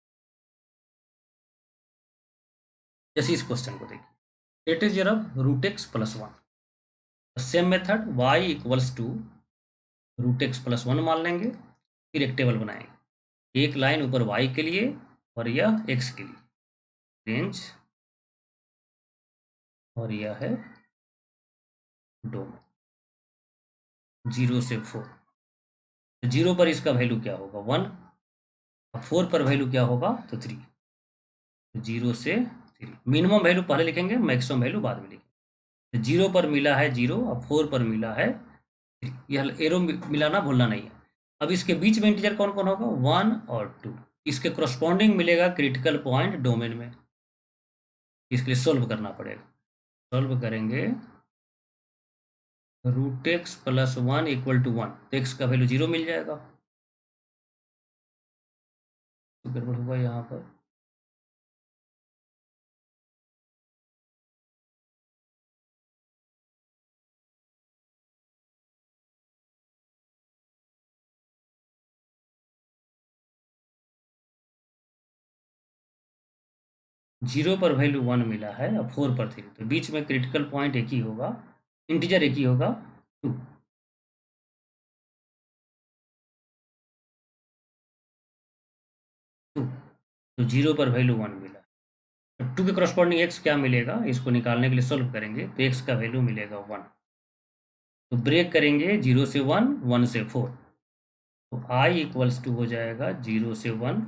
जैसे इस क्वेश्चन को देखिए, greatest integer of √x plus 1, same method y equals to √x plus 1 मान लेंगे, फिर एक टेबल बनाएंगे, एक लाइन ऊपर y के लिए और यह x के लिए, रेंज, और यह है डोमेन 0 से 4। 0 पर इसका वैल्यू क्या होगा, 1, और 4 पर वैल्यू क्या होगा, तो 3, 0 से 3। मिनिमम वैल्यू पहले लिखेंगे, मैक्सिमम वैल्यू बाद में लिखेंगे। 0 पर मिला है 0 और 4 पर मिला है 3। यह एरो मिलाना भूलना नहीं है। अब इसके बीच में इंटीजर कौन कौन होगा, 1 और 2। इसके करस्पॉन्डिंग मिलेगा क्रिटिकल पॉइंट डोमेन में। इसके लिए सोल्व करना पड़ेगा। सोल्व करेंगे, root x plus 1 equal to 1, तो एक्स का वैल्यू 0 मिल जाएगा। तो गड़बड़ होगा यहाँ पर, 0 पर वैल्यू 1 मिला है और 4 पर 3, तो बीच में क्रिटिकल पॉइंट एक ही होगा, इंटीजर एक ही होगा, 2। तो 0 पर वैल्यू 1 मिला। तो 2 के करस्पॉन्डिंग एक्स क्या मिलेगा, इसको निकालने के लिए सोल्व करेंगे, तो एक्स का वैल्यू मिलेगा 1। तो ब्रेक करेंगे 0 से 1, 1 से 4, तो आई इक्वल्स टू हो जाएगा 0 से 1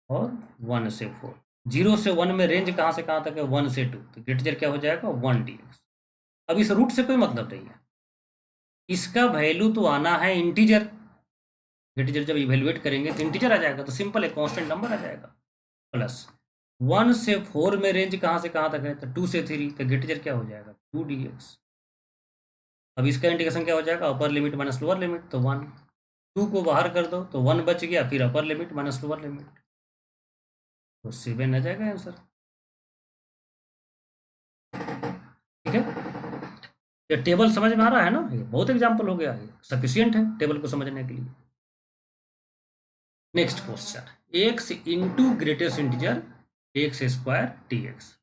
और 1 से 4। 0 से 1 में रेंज कहाँ से कहाँ तक है, 1 से 2, तो ग्रेटर क्या हो जाएगा, 1 dx। अब इस रूट से कोई मतलब नहीं है, इसका वैल्यू तो आना है इंटीजर। इंटीजर जब इवेल्युएट करेंगे तो इंटीजर आ जाएगा, तो सिंपल है, कांस्टेंट नंबर आ जाएगा। प्लस 1 से 4 में रेंज कहाँ से कहाँ तक है, तो 2 से 3, तो इंटीजर क्या हो जाएगा, 2 dx। अब इसका इंटीग्रेशन क्या हो जाएगा, अपर लिमिट माइनस लोअर लिमिट, तो 1। 2 को बाहर कर दो तो 1 बच गया, फिर upper limit minus lower limit, तो 7 आ जाएगा आंसर। ठीक है, ये टेबल समझ में आ रहा है ना, ये बहुत एग्जाम्पल हो गया, सफिशियंट है टेबल को समझने के लिए। Next question, x into greatest integer x square t x.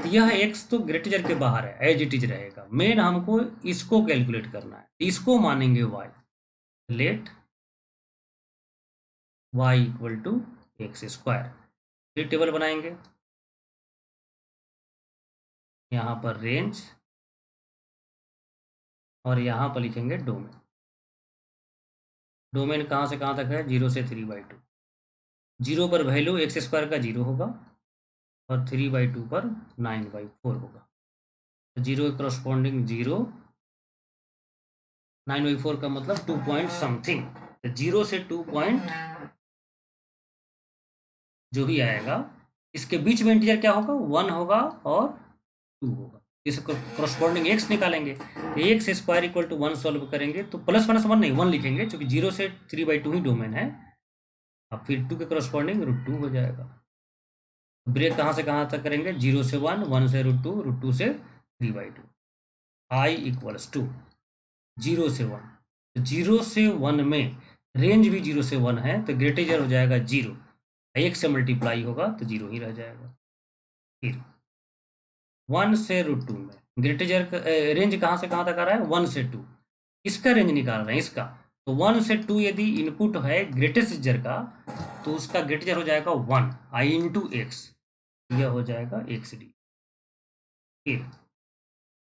यह एक्स तो ग्रेटेजर के बाहर है, एज इट इज रहेगा, मेन हमको इसको कैलकुलेट करना है, इसको मानेंगे y. Let y equal to x square, फिर टेबल बनाएंगे, यहाँ पर रेंज और यहाँ पर लिखेंगे डोमेन। डोमेन कहाँ से कहाँ तक है, 0 से 3/2। 0 पर वैल्यू एक्स स्क्वायर का 0 होगा और 3/2 पर 9/4 होगा। तो 0 के करस्पॉन्डिंग 0, 9/4 का मतलब 2 पॉइंट समथिंग, तो 0 से 2 पॉइंट जो भी आएगा, इसके बीच में इंटीजर क्या होगा, 1 होगा और 2 होगा। इसको करस्पॉन्डिंग एक्स निकालेंगे, तो x square equal to 1 solve करेंगे, तो प्लस माइनस 1 नहीं 1 लिखेंगे, क्योंकि 0 से 3/2 ही डोमेन है। अब फिर 2 के करस्पॉन्डिंग √2 हो जाएगा। ब्रेक कहाँ से कहाँ तक करेंगे, 0 से 1, 1 से √2, √2 से 3/2। आई इक्वल्स टू 0 से 1, 0 से 1 में रेंज भी 0 से 1 है, तो ग्रेटेजर हो जाएगा 0, 1 से मल्टीप्लाई होगा तो 0 ही रह जाएगा। फिर 1 से √2 में ग्रेटेजर रेंज कहाँ से कहाँ तक आ रहा है, 1 से 2, इसका रेंज निकाल रहे हैं इसका, तो 1 से 2 यदि इनपुट है ग्रेटेस्ट इंटीजर का, तो उसका ग्रेटेजर हो जाएगा 1, आई इंटू एक्स, यह हो जाएगा एक्स डी। फिर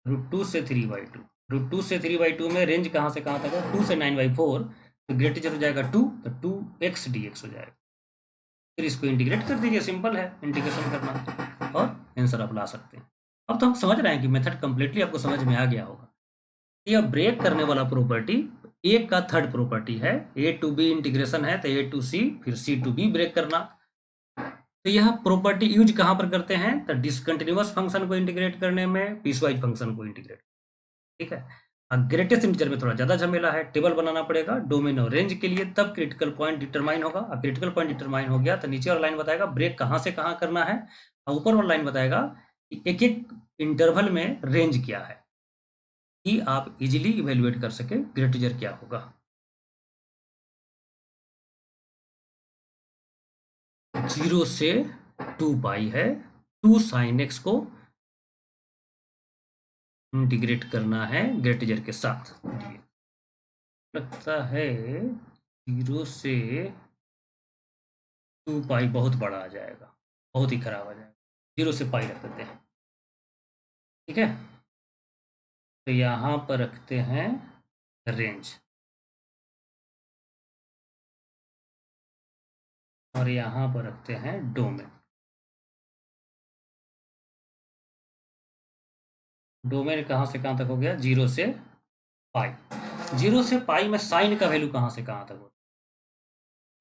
√2 से 3/2, √2 से 3/2 में रेंज कहाँ से कहाँ तक है, 2 से 9/4, तो ग्रेटेजर हो जाएगा 2, तो 2x dx हो जाएगा। फिर इसको इंटीग्रेट कर दीजिए, सिंपल है इंटीग्रेशन करना, और आंसर आप ला सकते हैं। अब तो हम समझ रहे हैं कि मेथड कंप्लीटली आपको समझ में आ गया होगा। यह ब्रेक करने वाला प्रॉपर्टी ए का थर्ड प्रॉपर्टी है, ए टू बी इंटीग्रेशन है, तो ए टू सी फिर सी टू बी ब्रेक करना। तो यह प्रॉपर्टी यूज कहाँ पर करते हैं, तो डिसकंटिन्यूअस फंक्शन को इंटीग्रेट करने में, पीसवाइज फंक्शन को इंटीग्रेट। ठीक है, ग्रेटेस्ट इंटीजर में थोड़ा ज्यादा झमेला है, टेबल बनाना पड़ेगा डोमेन और रेंज के लिए, तब क्रिटिकल पॉइंट डिटरमाइन होगा। अब क्रिटिकल पॉइंट डिटरमाइन हो गया तो नीचे वाला लाइन बताएगा ब्रेक कहाँ से कहाँ करना है, और ऊपर वाला लाइन बताएगा कि एक एक इंटरवल में रेंज क्या है, कि आप इजीली इवेल्युएट कर सके ग्रेटेजर क्या होगा। 0 से 2 पाई है, 2 साइन एक्स को इंटीग्रेट करना है ग्रेटेजर के साथ। लगता है 0 से 2 पाई बहुत बड़ा आ जाएगा, बहुत ही खराब आ जाएगा, 0 से पाई रख देते हैं। ठीक है, तो यहाँ पर रखते हैं रेंज, और यहाँ पर रखते हैं डोमेन। डोमेन कहाँ से कहाँ तक हो गया, 0 से पाई। 0 से पाई में साइन का वैल्यू कहाँ से कहाँ तक होता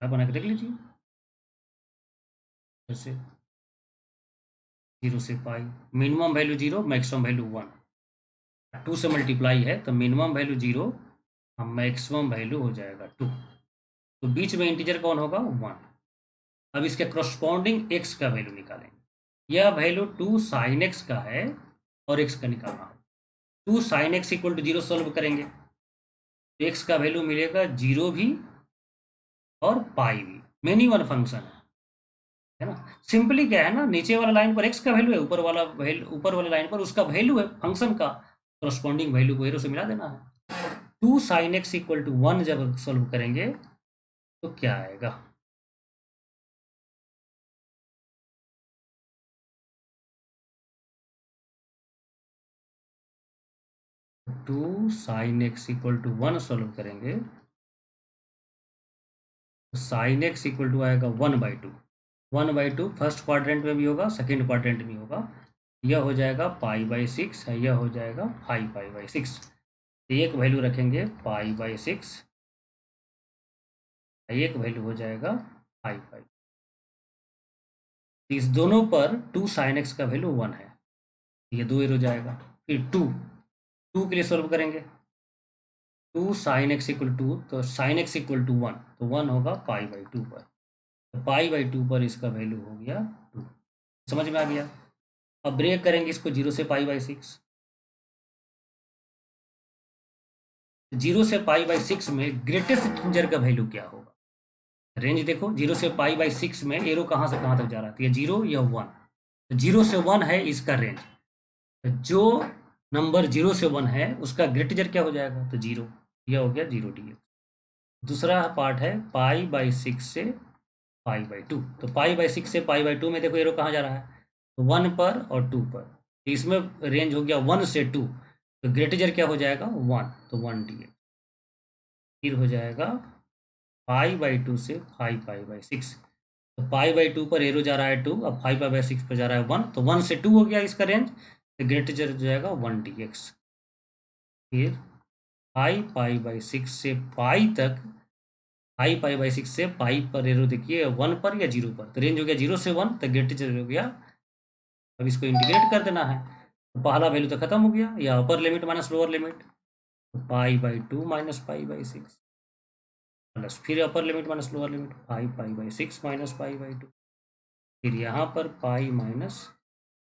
है, बना के देख लीजिए। जैसे 0 से पाई, मिनिमम वैल्यू 0, मैक्सिमम वैल्यू 1, 2 से मल्टीप्लाई है तो मिनिमम वैल्यू 0 और मैक्सिमम वैल्यू हो जाएगा 2। तो बीच में इंटीजर कौन होगा, 1। अब इसके करस्पॉन्डिंग x का वैल्यू निकालेंगे। यह वैल्यू 2 साइन x का है और x का निकालना है। 2 sine x equal to 0 solve करेंगे तो x का वैल्यू मिलेगा 0 भी और पाई भी। मेनी वन फंक्शन है ना। सिंपली क्या है ना, नीचे वाला लाइन पर x का वैल्यू है, ऊपर वाला लाइन पर उसका वैल्यू है फंक्शन का, करस्पॉन्डिंग वैल्यू को एरो से मिला देना है। 2 साइन x इक्वल टू 1 जब सॉल्व करेंगे तो क्या आएगा, 2 sine x equal to 1 solve करेंगे तो साइन x इक्वल टू आएगा 1/2। 1/2 फर्स्ट क्वाड्रेंट में भी होगा, सेकेंड क्वाड्रेंट में होगा। यह हो जाएगा π/6 है, यह हो जाएगा 5π/6। एक वैल्यू रखेंगे π/6, एक वैल्यू हो जाएगा 5π। इस दोनों पर 2 साइन x का वैल्यू 1 है, ये 2 एरो जाएगा। फिर 2 के लिए सॉल्व करेंगे, 2 साइन x इक्वल टू, तो साइन x इक्वल टू 1, तो 1 होगा π/2 पर, तो π/2 पर इसका वैल्यू हो गया 2। समझ में आ गया। अब ब्रेक करेंगे इसको 0 से π/6। 0 से π/6 में ग्रेटेस्ट इंटीजर का वैल्यू क्या होगा, रेंज देखो। 0 से π/6 में एरो कहाँ से कहाँ तक जा रहा है, ये 0 या 1। 0 से 1 है इसका रेंज, जो नंबर 0 से 1 है उसका ग्रेटेजर क्या हो जाएगा, तो 0। यह हो गया 0 dx। दूसरा पार्ट है π/6 से π/2। तो π/6 से π/2 में देखो एरो कहाँ जा रहा है, तो 1 पर और 2 पर। तो इसमें रेंज हो गया 1 से 2, तो ग्रेटेजर क्या हो जाएगा, 1, तो 1 dx। फिर हो जाएगा π/2 से 5π/6। तो π/2 पर एरो जा रहा है 2, अब 5π/6 पर जा रहा है 1, तो 1 से 2 हो गया इसका रेंज, तो ग्रेटेजर हो जाएगा 1 dx। फिर 5π/6 से पाई तक, 5π/6 से पाई पर एरो देखिए 1 पर या 0 पर, तो रेंज हो गया 0 से 1, तो ग्रेटेजर हो गया। अब इसको इंटीग्रेट कर देना है, तो पहला वैल्यू तो खत्म हो गया, या upper limit minus lower limit, तो π/2 माइनस π/6 प्लस फिर upper limit minus lower limit 5π/6 minus π/2। फिर यहाँ पर पाई माइनस,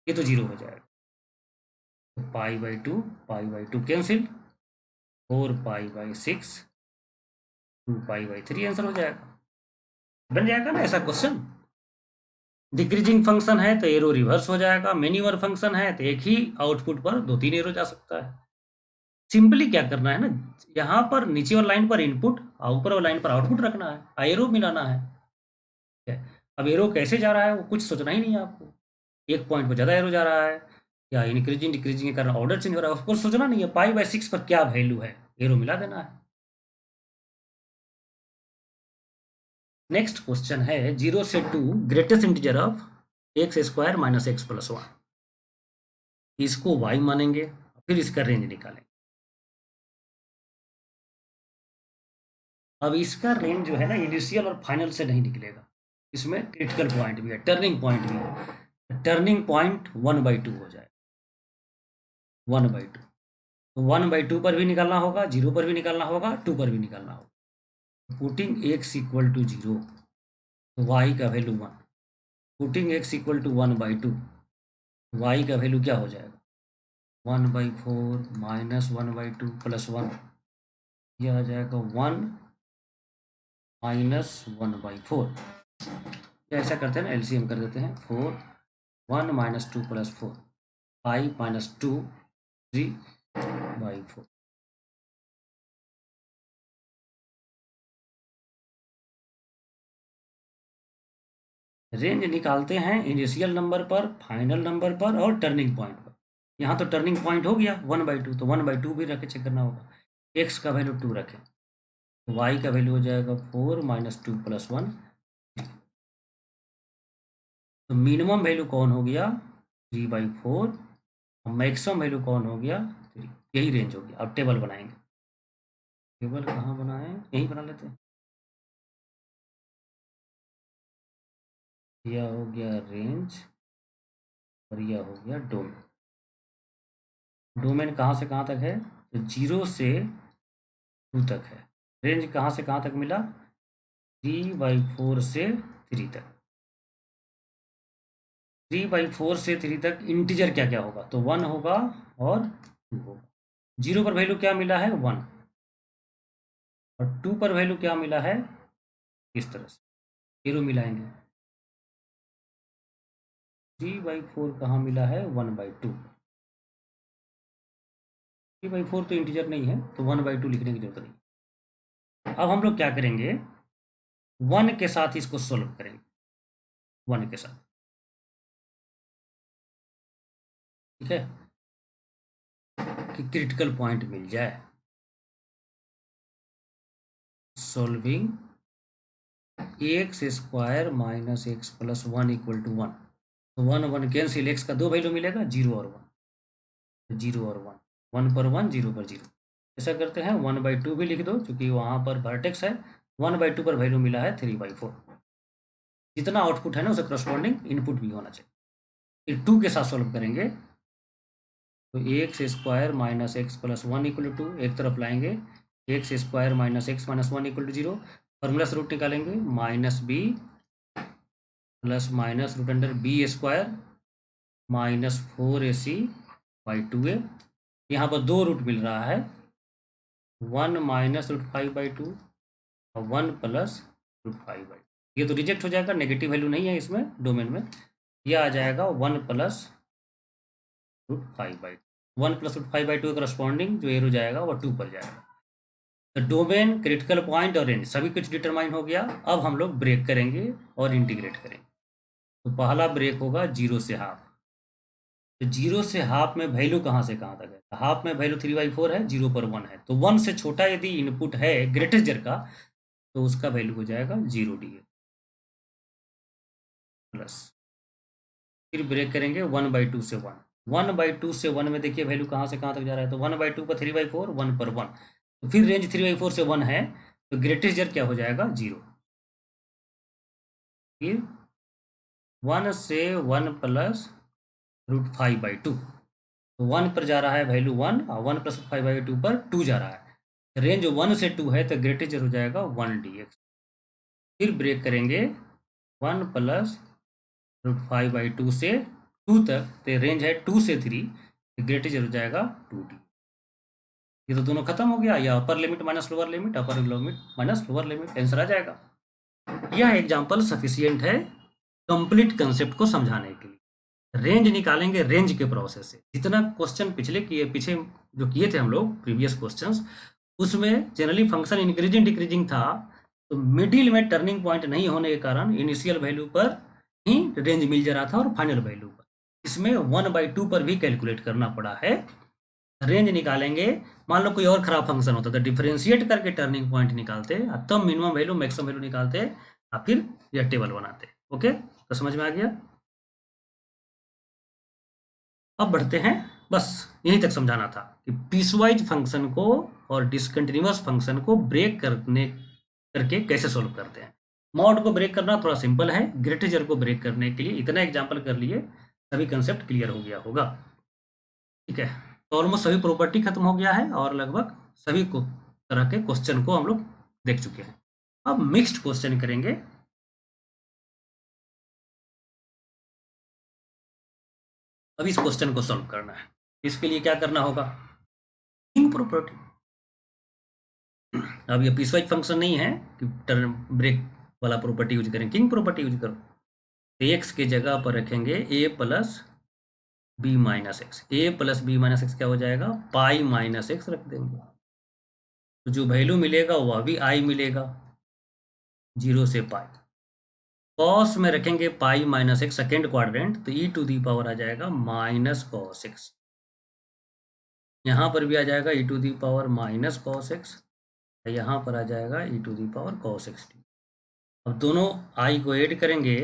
ये तो 0 हो जाएगा, तो π/2 कैंसिल, 4π/6 2π/3 आंसर हो जाएगा। बन जाएगा ना ऐसा क्वेश्चन। डिक्रीजिंग फंक्शन है तो एरो रिवर्स हो जाएगा, मेनीवर फंक्शन है तो एक ही आउटपुट पर 2-3 एरो जा सकता है। सिंपली क्या करना है ना, यहाँ पर नीचे वाली लाइन पर इनपुट और ऊपर वाली लाइन पर आउटपुट रखना है, एरो मिलाना है। ठीक है, अब एरो कैसे जा रहा है वो कुछ सोचना ही नहीं है आपको। एक पॉइंट पर ज़्यादा एरो जा रहा है या इंक्रीजिंग डिक्रीजिंग के कारण ऑर्डर चेंज हो रहा है, उसको सोचना नहीं है। π/6 पर क्या वैल्यू है, एरो मिला देना है। नेक्स्ट क्वेश्चन है 0 से 2 greatest integer of x² minus x plus 1। इसको y मानेंगे, फिर इसका रेंज निकालेंगे। अब इसका रेंज जो है ना, इनिशियल और फाइनल से नहीं निकलेगा, इसमें क्रिटिकल पॉइंट भी है, टर्निंग पॉइंट भी है। टर्निंग पॉइंट 1/2 हो जाए, 1/2। तो 1/2 पर भी निकालना होगा, 0 पर भी निकालना होगा, 2 पर भी निकालना होगा। पुटिंग x इक्वल टू 0, तो y का value 1। Putting x equal to 1/2, y का वैल्यू क्या हो जाएगा, 1/4 माइनस 1/2 प्लस 1, यह आ जाएगा 1 माइनस 1/4। ऐसा करते हैं ना, एलसीएम कर देते हैं, 4 1 माइनस 2 प्लस 4, 5 माइनस 2 3/4। रेंज निकालते हैं इनिशियल नंबर पर, फाइनल नंबर पर और टर्निंग पॉइंट पर। यहाँ तो टर्निंग पॉइंट हो गया 1/2, तो 1/2 भी रखे चेक करना होगा। x का वैल्यू 2 रखें, तो y का वैल्यू हो जाएगा 4 माइनस 2 प्लस 1। तो मिनिमम वैल्यू कौन हो गया, 3/4 मैक्सिमम वैल्यू कौन हो गया, 3, यही रेंज हो गया। अब टेबल बनाएंगे, टेबल कहाँ बनाएं, यहीं बना लेते हैं। यह हो गया रेंज और यह हो गया डोमेन। डोमेन कहाँ से कहाँ तक है, तो 0 से 2 तक है। रेंज कहाँ से कहाँ तक मिला, 3/4 से 3 तक। 3/4 से 3 तक इंटीजर क्या क्या होगा, तो 1 होगा और 2 होगा। 0 पर वैल्यू क्या मिला है, 1, और 2 पर वैल्यू क्या मिला है, इस तरह से एरो मिलाएंगे। 3/4 कहाँ मिला है, 1/2। 3/4 तो इंटीजर नहीं है, तो 1/2 लिखने की जरूरत नहीं। अब हम लोग क्या करेंगे, 1 के साथ इसको सोल्व करेंगे, 1 के साथ, ठीक है, कि क्रिटिकल पॉइंट मिल जाए। सोल्विंग x² - x + 1 = 1, तो 1 1 कैंसिल, x का 2 वैल्यू मिलेगा, 0 और 1, 0 और 1, 1 पर 1, 0 पर 0। ऐसा करते हैं, 1/2 भी लिख दो, क्योंकि वहाँ पर वर्टेक्स है। 1/2 पर वैल्यू मिला है 3/4। जितना आउटपुट है ना, उसे करस्पॉन्डिंग इनपुट भी होना चाहिए। फिर 2 के साथ सॉल्व करेंगे, तो x² - x + 1 = 2, एक तरफ लाएंगे, x² - x - 1 = 0, फॉर्मूला से रूट निकालेंगे, -b plus minus root under b² -4ac/2a। यहाँ पर 2 रूट मिल रहा है, 1 - √5/2 और 1 + √5/2। ये तो रिजेक्ट हो जाएगा, नेगेटिव वैल्यू नहीं है इसमें, डोमेन में। यह आ जाएगा 1 + √5/2। 1 + √5/2 करस्पॉन्डिंग जो एरो जाएगा वो 2 पर जाएगा। तो डोमेन, क्रिटिकल पॉइंट और रेंज सभी कुछ डिटरमाइन हो गया। अब हम लोग ब्रेक करेंगे और इंटीग्रेट करेंगे। तो पहला ब्रेक होगा 0 से हाफ। तो 0 से हाफ में वैल्यू कहाँ से कहाँ तक है, हाफ में वैल्यू 3/4 है, 0 पर 1 है, तो 1 से छोटा यदि इनपुट है ग्रेटेस्ट जर का, तो उसका वैल्यू हो जाएगा 0 DA प्लस। फिर ब्रेक करेंगे 1/2 से 1, 1/2 से 1 में देखिए वैल्यू कहाँ से कहाँ तक जा रहा है, तो 1/2 पर 3/4, 1 पर 1, तो फिर रेंज 3/4 से 1 है, तो ग्रेटेस्ट जर क्या हो जाएगा, 0। फिर 1 से 1 + √5/2, तो 1 पर जा रहा है वैल्यू 1, और 1 + √5/2 पर 2 जा रहा है। रेंज 1 से 2 है, तो ग्रेटेस्ट जर हो जाएगा 1 DX। फिर ब्रेक करेंगे 1 + √5/2 से 2 तक, तो रेंज है 2 से 3, ग्रेटेस्ट जर हो जाएगा 2D। ये तो दोनों खत्म हो गया, या upper limit minus lower limit, upper limit minus lower limit, answer आ जाएगा। यह एग्जाम्पल सफिशियंट है कंप्लीट कंसेप्ट को समझाने के लिए। रेंज निकालेंगे रेंज के प्रोसेस से। जितना क्वेश्चन पीछे जो किए थे हम लोग प्रीवियस क्वेश्चंस, उसमें जनरली फंक्शन इंक्रीजिंग डिक्रीजिंग था, तो मिडिल में टर्निंग पॉइंट नहीं होने के कारण इनिशियल वैल्यू पर ही रेंज मिल जा रहा था और फाइनल वैल्यू पर। इसमें 1/2 पर भी कैलकुलेट करना पड़ा है। रेंज निकालेंगे, मान लो कोई और खराब फंक्शन होता तो डिफरेंशिएट करके टर्निंग पॉइंट निकालते, तब मिनिमम वैल्यू मैक्सिमम वैल्यू निकालते, और फिर यह टेबल बनाते। ओके, तो समझ में आ गया। अब बढ़ते हैं, बस यहीं तक समझाना था कि पीसवाइज फंक्शन को और डिसकंटिन्यूअस फंक्शन को ब्रेक करके कैसे सोल्व करते हैं। मॉड को ब्रेक करना थोड़ा सिंपल है, ग्रेटेजर को ब्रेक करने के लिए इतना एग्जाम्पल कर लिए, सभी कंसेप्ट क्लियर हो गया होगा। ठीक है, तो ऑलमोस्ट सभी प्रॉपर्टी खत्म हो गया है, और लगभग सभी को तरह के क्वेश्चन को हम लोग देख चुके हैं। अब मिक्स्ड क्वेश्चन करेंगे। अब इस क्वेश्चन को सॉल्व करना है, इसके लिए क्या करना होगा, किंग प्रॉपर्टी। अब ये पीसवाइज फंक्शन नहीं है कि टर्न ब्रेक वाला प्रॉपर्टी यूज करें, किंग प्रॉपर्टी यूज करो। तो एक्स के जगह पर रखेंगे a + b - x। a + b - x क्या हो जाएगा, π - x रख देंगे, तो जो वैल्यू मिलेगा वह भी i मिलेगा, 0 से π। कॉस में रखेंगे π - x सेकेंड क्वाड्रेंट, तो e⁻ आ जाएगा -cos x। यहाँ पर भी आ जाएगा e⁻ -cos x, यहाँ पर आ जाएगा e⁻cos x। अब दोनों i को ऐड करेंगे,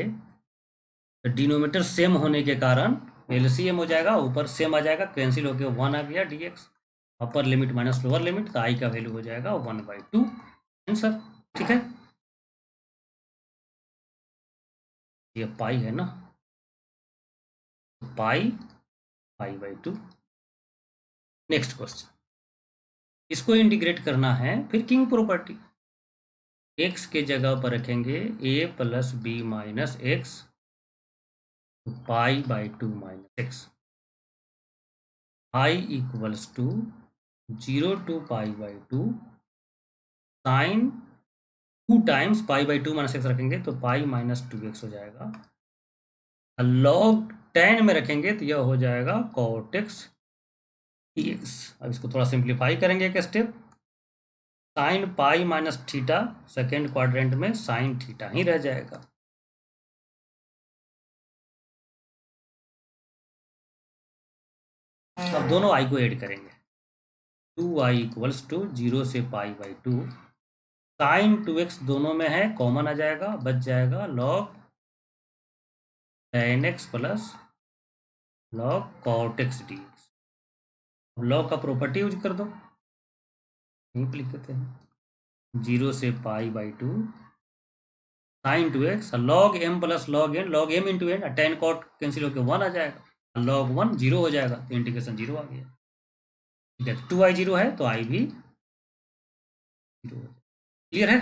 तो डिनोमिनेटर सेम होने के कारण एलसीएम हो जाएगा, ऊपर सेम आ जाएगा, कैंसिल होकर 1 आ गया dx, अपर लिमिट माइनस लोअर लिमिट, तो आई का वैल्यू हो जाएगा 1/2 आंसर। ठीक है, ये पाई है ना, पाई 2। नेक्स्ट क्वेश्चन, इसको इंटीग्रेट करना है, फिर किंग प्रॉपर्टी, x के जगह पर रखेंगे a plus B minus X, पाई/2 minus X, i equals to 0 to पाई/2 साइन 2 टाइम्स पाई/2 माइनस एक्स रखेंगे तो पाई माइनस 2x हो जाएगा, लॉग 10 में रखेंगे तो यह हो जाएगा cot x dx। अब इसको थोड़ा सिंप्लीफाई करेंगे एक step, sine pi minus theta, second quadrant में साइन थीटा ही रह जाएगा। अब दोनों आई को ऐड करेंगे, 2i इक्वल्स टू 0 से पाई/2 साइन 2x दोनों में है, कॉमन आ जाएगा, बच जाएगा log 10x plus log cot x dx। अब लॉग का प्रॉपर्टी यूज कर दो, यहीं पर लिख देते हैं 0 से पाई/2 sine 2x log m plus log n, log m into n, 10 cot cancel होकर 1 आ जाएगा, लॉग 1 0 हो जाएगा, तो इंटीग्रेशन 0 आ गया। ठीक है, 2i 0 है तो i भी 0 हो जाएगा। क्लियर है?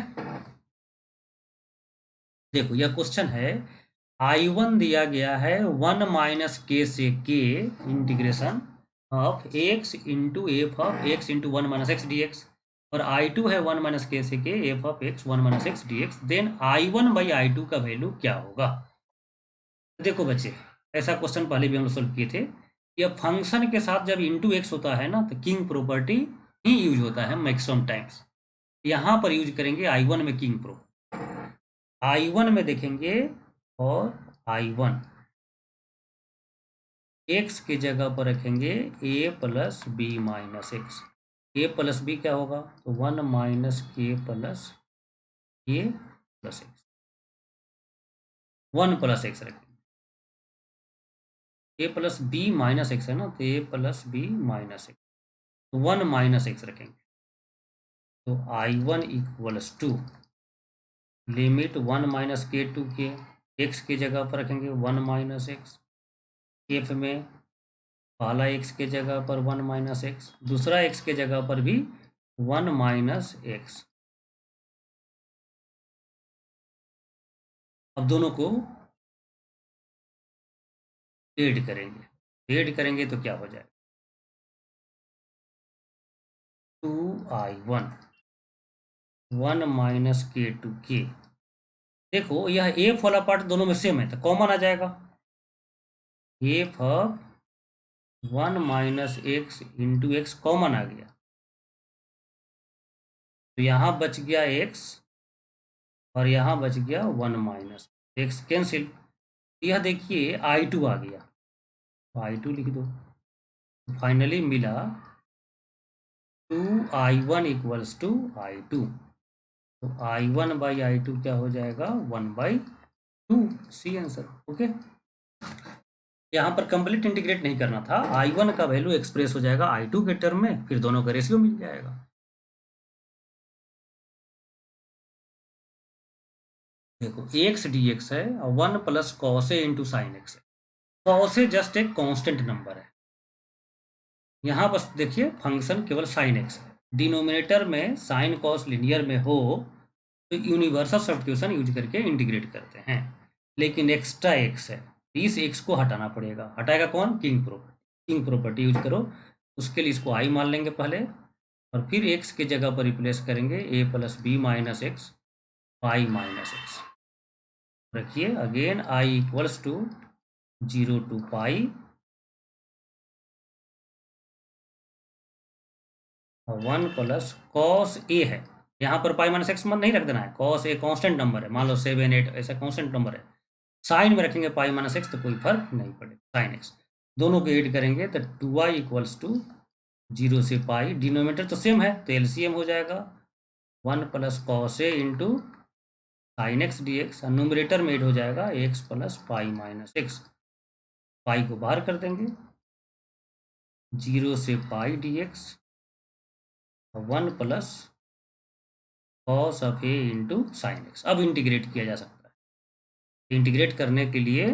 देखो यह क्वेश्चन है, I1 दिया गया है 1 माइनस के से k integration of x into f of x into 1 minus x D x, और I2 है 1 माइनस के से k f of x 1 minus x D x, then I1/I2 का वैल्यू क्या होगा। देखो बच्चे, ऐसा क्वेश्चन पहले भी हम लोग सोल्व किए थे, यह फंक्शन के साथ जब इंटू एक्स होता है ना तो किंग प्रॉपर्टी ही यूज होता है मैक्सिमम टाइम्स, यहाँ पर यूज करेंगे I1 में किंग प्रो, I1 में देखेंगे, और I1 x के जगह पर रखेंगे a plus B minus x, a plus b क्या होगा, तो 1 minus k plus a plus x, 1 plus x रखेंगे, a plus B minus x है ना, तो a plus B minus x, 1 minus x रखेंगे, तो I1 equals to limit 1 minus k to k, x की जगह पर रखेंगे 1 माइनस एक्स, एफ में पहला एक्स के जगह पर 1 माइनस एक्स, दूसरा एक्स के जगह पर भी 1 माइनस एक्स। अब दोनों को ऐड करेंगे, ऐड करेंगे तो क्या हो जाएगा, 2i1 1 माइनस के टू के, देखो यह एफ वाला पार्ट दोनों में सेम है तो कॉमन आ जाएगा, f of 1 minus x into x common आ गया, तो यहाँ बच गया एक्स और यहाँ बच गया 1 माइनस एक्स, कैंसिल, यह देखिए I2 आ गया, तो I2 लिख दो, फाइनली मिला 2i1 इक्वल्स टू I2, तो I1/I2 क्या हो जाएगा, 1/2, सी आंसर। ओके, यहाँ पर कंप्लीट इंटीग्रेट नहीं करना था, I1 का वैल्यू एक्सप्रेस हो जाएगा I2 के टर्म में, फिर दोनों का रेशियो मिल जाएगा। देखो x dx है, 1 plus cos a into sine x है, कॉस ए जस्ट एक कांस्टेंट नंबर है, यहाँ बस देखिए फंक्शन केवल साइन एक्स है, डिनोमिनेटर में साइन कॉस लिनियर में हो तो यूनिवर्सल सब्स्टिट्यूशन यूज करके इंटीग्रेट करते हैं, लेकिन एक्स्ट्रा एक्स है, इस एक्स को हटाना पड़ेगा, हटाएगा कौन, king property, king property use करो, उसके लिए इसको आई मान लेंगे पहले, और फिर एक्स के जगह पर रिप्लेस करेंगे a plus B minus x pi minus x, रखिए again i equals to 0 to pi 1 plus cos a है, यहाँ पर पाई माइनस एक्स नहीं रख देना है, कॉस ए कांस्टेंट नंबर है, मान लो 7 8 ऐसा कांस्टेंट नंबर है, साइन में रखेंगे पाई माइनस एक्स तो कोई फर्क नहीं पड़ेगा, साइन एक्स, दोनों को ऐड करेंगे तो 2i इक्वल्स टू 0 से पाई, डिनोमिनेटर तो सेम है तो एलसीएम हो जाएगा 1 plus cos a into sine x D x, numerator में ऐड हो जाएगा x plus pi minus x, pi को बाहर कर देंगे, 0 से pi dx 1 plus cos of a into sine x. अब इंटीग्रेट किया जा सकता है। इंटीग्रेट करने के लिए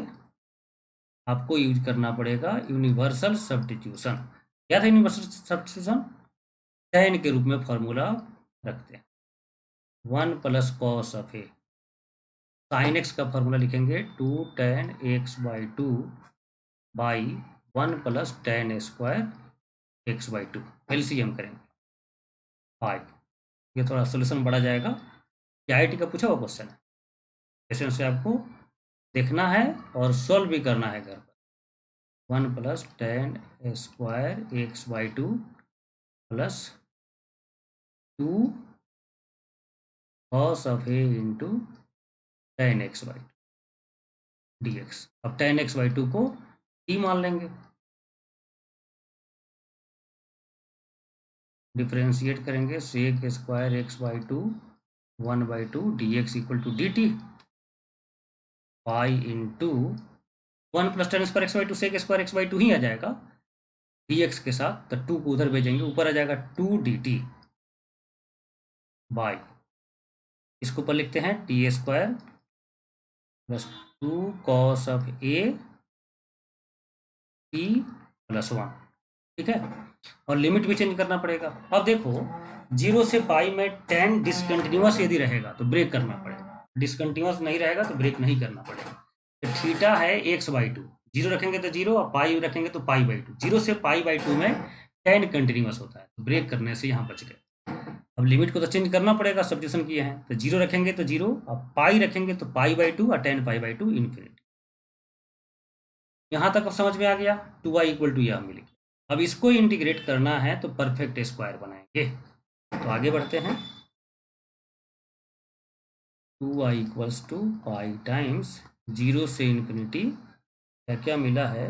आपको यूज करना पड़ेगा यूनिवर्सल सब्स्टिट्यूशन। क्या था यूनिवर्सल सब्स्टिट्यूशन? tan के रूप में फॉर्मूला रखते हैं, 1 plus cos of A, sign X का फॉर्मूला लिखेंगे 2 tan x by 2 by 1 plus tan square x by 2। LCM करेंगे 5। ये थोड़ा सोल्यूशन बढ़ा जाएगा। ये आईआईटी का पूछा हुआ क्वेश्चन है, क्वेश्चन से आपको देखना है और सॉल्व भी करना है घर पर। 1 plus tan square x by 2 plus 2 cos of a into tan x by dx। अब tan x बाई 2 को t मान लेंगे, डिफ्रेंशिएट करेंगे, sec square x by 2 1 by 2 d x equal to D t pi into 1 plus tan square x by 2 sec square x by 2 ही आ जाएगा d x के साथ, तो 2 को उधर भेजेंगे, ऊपर आ जाएगा 2 डी टी बाई, इसको ऊपर लिखते हैं T square plus 2 cos of A T plus 1। ठीक है, और लिमिट भी चेंज करना पड़ेगा। अब देखो 0 से पाई में tan डिसकंटिन्यूअस यदि रहेगा तो ब्रेक करना पड़ेगा, डिसकंटिन्यूअस नहीं रहेगा तो ब्रेक नहीं करना पड़ेगा। तो थीटा है x बाई 2, 0 रखेंगे तो 0 और पाई रखेंगे तो पाई बाई 2। 0 से पाई बाई 2 में tan कंटिन्यूअस होता है, तो ब्रेक करने से यहाँ बच गए। अब लिमिट को तो चेंज करना पड़ेगा, सब्स्टिट्यूशन किए हैं, तो 0 रखेंगे तो 0 और पाई रखेंगे तो पाई बाई 2 और tan पाई बाई 2 इन्फिनिटी। यहाँ तक समझ में आ गया, 2y इक्वल टू यह मिलेगी। अब इसको इंटीग्रेट करना है तो परफेक्ट स्क्वायर बनाएंगे, तो आगे बढ़ते हैं। 2y equals to pi times 0 से इन्फिनिटी क्या क्या मिला है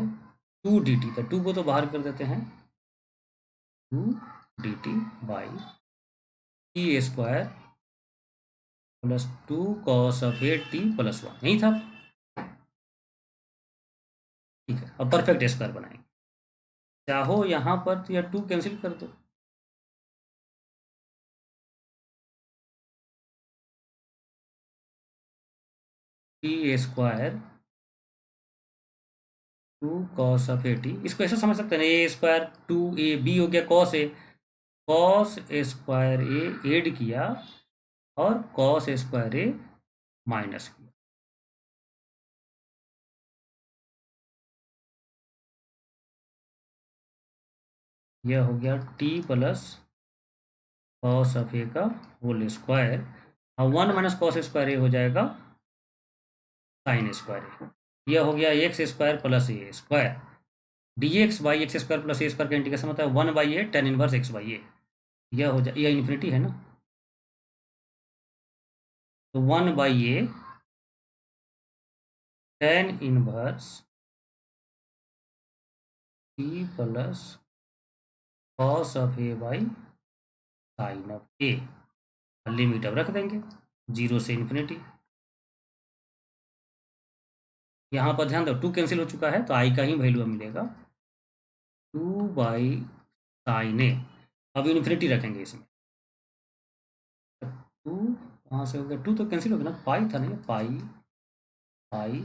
2 डी टी, तो 2 को तो बाहर कर देते हैं, 2 D T by T square plus 2 cos of A T plus 1। यही था, ठीक है। अब परफेक्ट स्क्वायर बनाएंगे, चाहो यहाँ पर तो या 2 कैंसिल कर दो, T square 2 cos of A T, इसको ऐसा समझ सकते हैं ए स्क्वायर 2 ए बी हो गया cos A, cos square A add किया और कॉस स्क्वायर ए माइनस किया। यह हो गया टी प्लस कॉस ऑफ ए का होल स्क्वायर, और 1 माइनस कॉस स्क्वायर ए हो जाएगा साइन स्क्वायर ए। यह हो गया x square plus a square, d x by x square plus a square का इंटीग्रेशन होता है 1 by a tan inverse x by a. यह हो जाए, यह इन्फिनिटी है ना, तो 1 by a tan inverse t plus cos of a by sine of a. Limit अब रख देंगे 0 से इन्फिनिटी। यहाँ पर ध्यान दो 2 कैंसिल हो चुका है तो आई का ही वैल्यू मिलेगा 2 बाई साइन ए। अब इन्फिनिटी रखेंगे इसमें, 2 कहाँ से हो गया, 2 तो कैंसिल हो गया ना, पाई था नहीं, पाई पाई।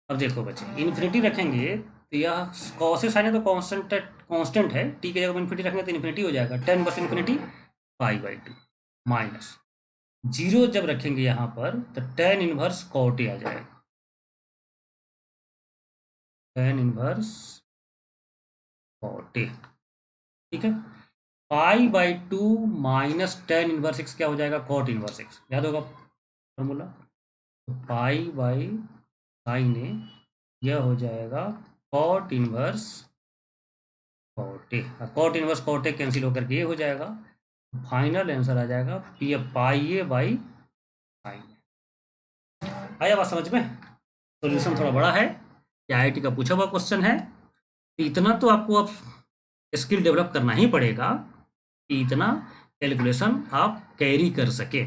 अब देखो बच्चे इन्फिनिटी रखेंगे तो यह कॉस साइन है तो कांस्टेंट है, टी के जगह इन्फिनिटी रखेंगे तो इन्फिनिटी हो जाएगा, 10 बस इन्फिनिटी पाई बाई 2 माइनस 0 जब रखेंगे यहाँ पर तो tan इनवर्स कॉट ए आ जाएगा, tan इनवर्स कॉट ए। ठीक है, pi by 2 minus tan inverse x क्या हो जाएगा, कॉट इनवर्स एक्स, याद होगा फॉर्मूला। तो पाई बाई साइन ए यह हो जाएगा cot inverse cot a, cot inverse cot a cancel होकर के ये हो जाएगा, फाइनल आंसर आ जाएगा p pi a by sine a. आया बात समझ में? सॉल्यूशन थोड़ा बड़ा है, ये आईआईटी का पूछा हुआ क्वेश्चन है, इतना तो आपको अब स्किल डेवलप करना ही पड़ेगा कि इतना कैलकुलेशन आप कैरी कर सके।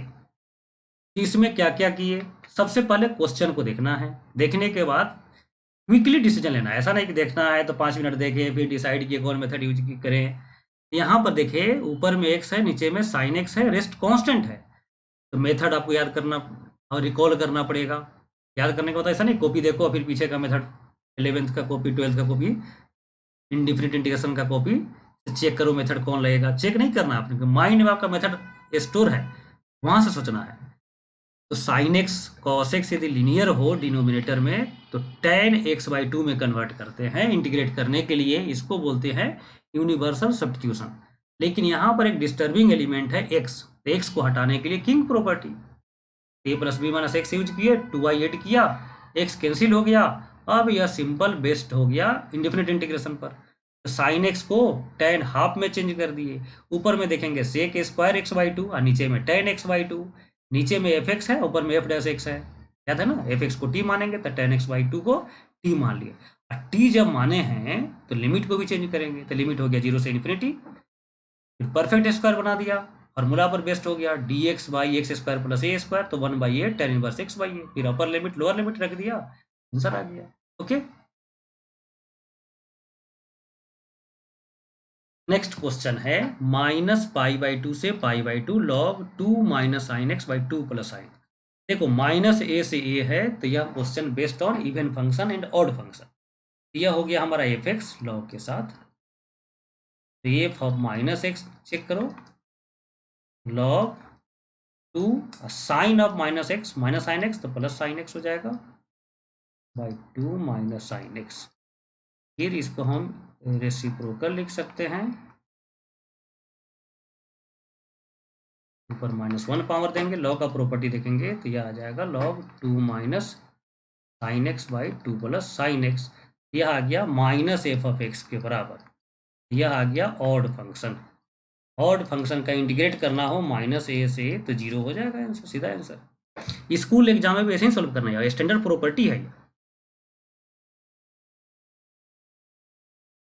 इसमें क्या क्या किए, सबसे पहले क्वेश्चन को देखना है, देखने के बाद क्विकली डिसीजन लेना है। ऐसा नहीं कि देखना है तो 5 मिनट देखे फिर डिसाइड किए कौन मेथड यूज करें। यहाँ पर देखिए ऊपर में एक्स है, नीचे में साइन एक्स है, रेस्ट कांस्टेंट है, तो मेथड आपको याद करना और रिकॉल करना पड़ेगा। याद करने का होता है ऐसा नहीं कॉपी देखो फिर पीछे का मेथड 11th का कॉपी 12th का कॉपी इनडिफिनिट इंटीग्रेशन का कॉपी चेक करो मेथड कौन लगेगा, चेक नहीं करना आपने, माइंड में आपका मेथड स्टोर है, वहां से सोचना है। तो साइन एक्स कॉस एक्स यदि लीनियर हो डिनोमिनेटर में तो tan x/2 में कन्वर्ट करते हैं इंटीग्रेट करने के लिए, इसको बोलते हैं यूनिवर्सल सब्स्टिट्यूशन। लेकिन यहाँ पर एक डिस्टर्बिंग एलिमेंट है x, तो x को हटाने के लिए king property a plus B minus x use किए, 2y ऐड किया, x कैंसिल हो गया, अब यह सिंपल बेस्ड हो गया इंडेफिनिट इंटीग्रेशन पर। तो साइन एक्स को tan हाफ में चेंज कर दिए, ऊपर में देखेंगे सेक स्क्वायर x/2 और नीचे में tan x/2, नीचे में एफ एक्स है ऊपर में एफ डैश एक्स है, याद है ना, एफ एक्स को टी मानेंगे तो tan x/2 को टी मान लिए, और टी जब माने हैं तो लिमिट को भी चेंज करेंगे, तो लिमिट हो गया 0 से इन्फिनिटी, फिर परफेक्ट स्क्वायर बना दिया, फॉर्मूला पर बेस्ड हो गया D x by x square plus a square, तो 1/a tan इनवर्स x/a, फिर अपर लिमिट लोअर लिमिट रख दिया, आंसर आ गया। ओके, नेक्स्ट क्वेश्चन है -π/2 से π/2 log 2 minus sine x by 2 plus sign. देखो माइनस ए से ए है तो यह question based on even function and odd function, यह हो गया हमारा एफ एक्स लॉग के साथ, तो ये माइनस एक्स चेक करो log 2 sine of minus x minus sine x तो प्लस साइन एक्स हो जाएगा बाई 2 माइनस साइन एक्स, फिर इसको हम रेसिप्रोकल लिख सकते हैं, ऊपर -1 पावर देंगे, लॉग का प्रॉपर्टी देखेंगे तो यह आ जाएगा log 2 minus sine x by 2 plus sine x, यह आ गया माइनस एफ ऑफ एक्स के बराबर, यह आ गया ऑड फंक्शन। ऑड फंक्शन का इंटीग्रेट करना हो माइनस ए से तो 0 हो जाएगा आंसर, सीधा आंसर। स्कूल एग्जाम में भी ऐसे ही सॉल्व करना है, स्टैंडर्ड प्रॉपर्टी है।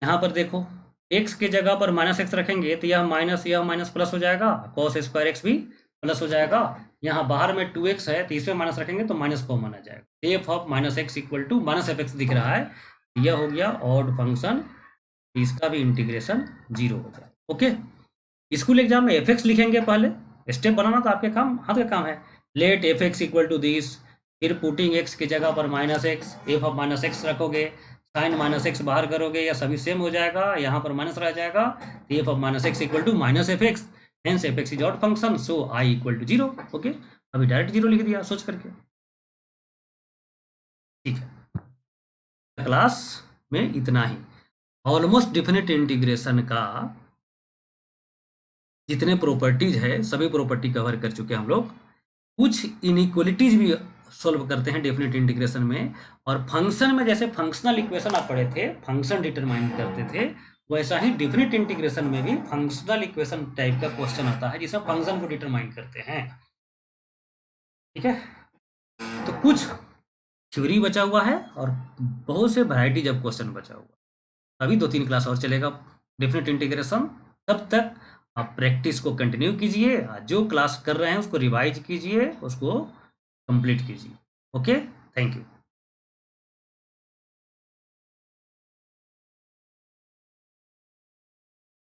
यहाँ पर देखो एक्स के जगह पर माइनस एक्स रखेंगे तो यह माइनस प्लस हो जाएगा, कॉस स्क्वायर एक्स भी प्लस हो जाएगा, यहाँ बाहर में 2x है तो इसमें माइनस रखेंगे तो माइनस कॉमन आ जाएगा, f of minus x equal to minus f x दिख रहा है, यह हो गया ऑड फंक्शन, इसका भी इंटीग्रेशन 0 हो जाएगा। ओके, स्कूल एग्जाम में एफ एक्स लिखेंगे, पहले स्टेप बनाना तो आपके काम हाथ का काम है, let f x equal to this, फिर पुटिंग एक्स की जगह पर minus x, f of minus x रखोगे, साइन माइनस एक्स बाहर करोगे या सभी सेम हो जाएगा, यहाँ पर माइनस रह जाएगा, f of minus x equal to minus f x, hence f x is odd function, so I equal to 0। Okay, अभी डायरेक्ट 0 लिख दिया सोच करके, ठीक है। क्लास में इतना ही, ऑलमोस्ट डिफिनिट इंटीग्रेशन का जितने प्रॉपर्टीज है सभी प्रॉपर्टी कवर कर चुके हैं हम लोग, कुछ इनइक्वलिटीज भी सॉल्व करते हैं डेफिनेट इंटीग्रेशन में, और फंक्शन में जैसे फंक्शनल इक्वेशन आप पढ़े थे फंक्शन डिटरमाइन करते थे, वैसा ही डेफिनेट इंटीग्रेशन में भी फंक्शनल इक्वेशन टाइप का क्वेश्चन आता है जिसमें फंक्शन को डिटरमाइन करते हैं। ठीक है, तो कुछ थ्योरी बचा हुआ है और बहुत से वैरायटीज ऑफ क्वेश्चन बचा हुआ, अभी 2-3 क्लास और चलेगा डेफिनेट इंटीग्रेशन, तब तक आप प्रैक्टिस को कंटिन्यू कीजिए, जो क्लास कर रहे हैं उसको रिवाइज कीजिए, उसको कंप्लीट कीजिए। Okay, thank you.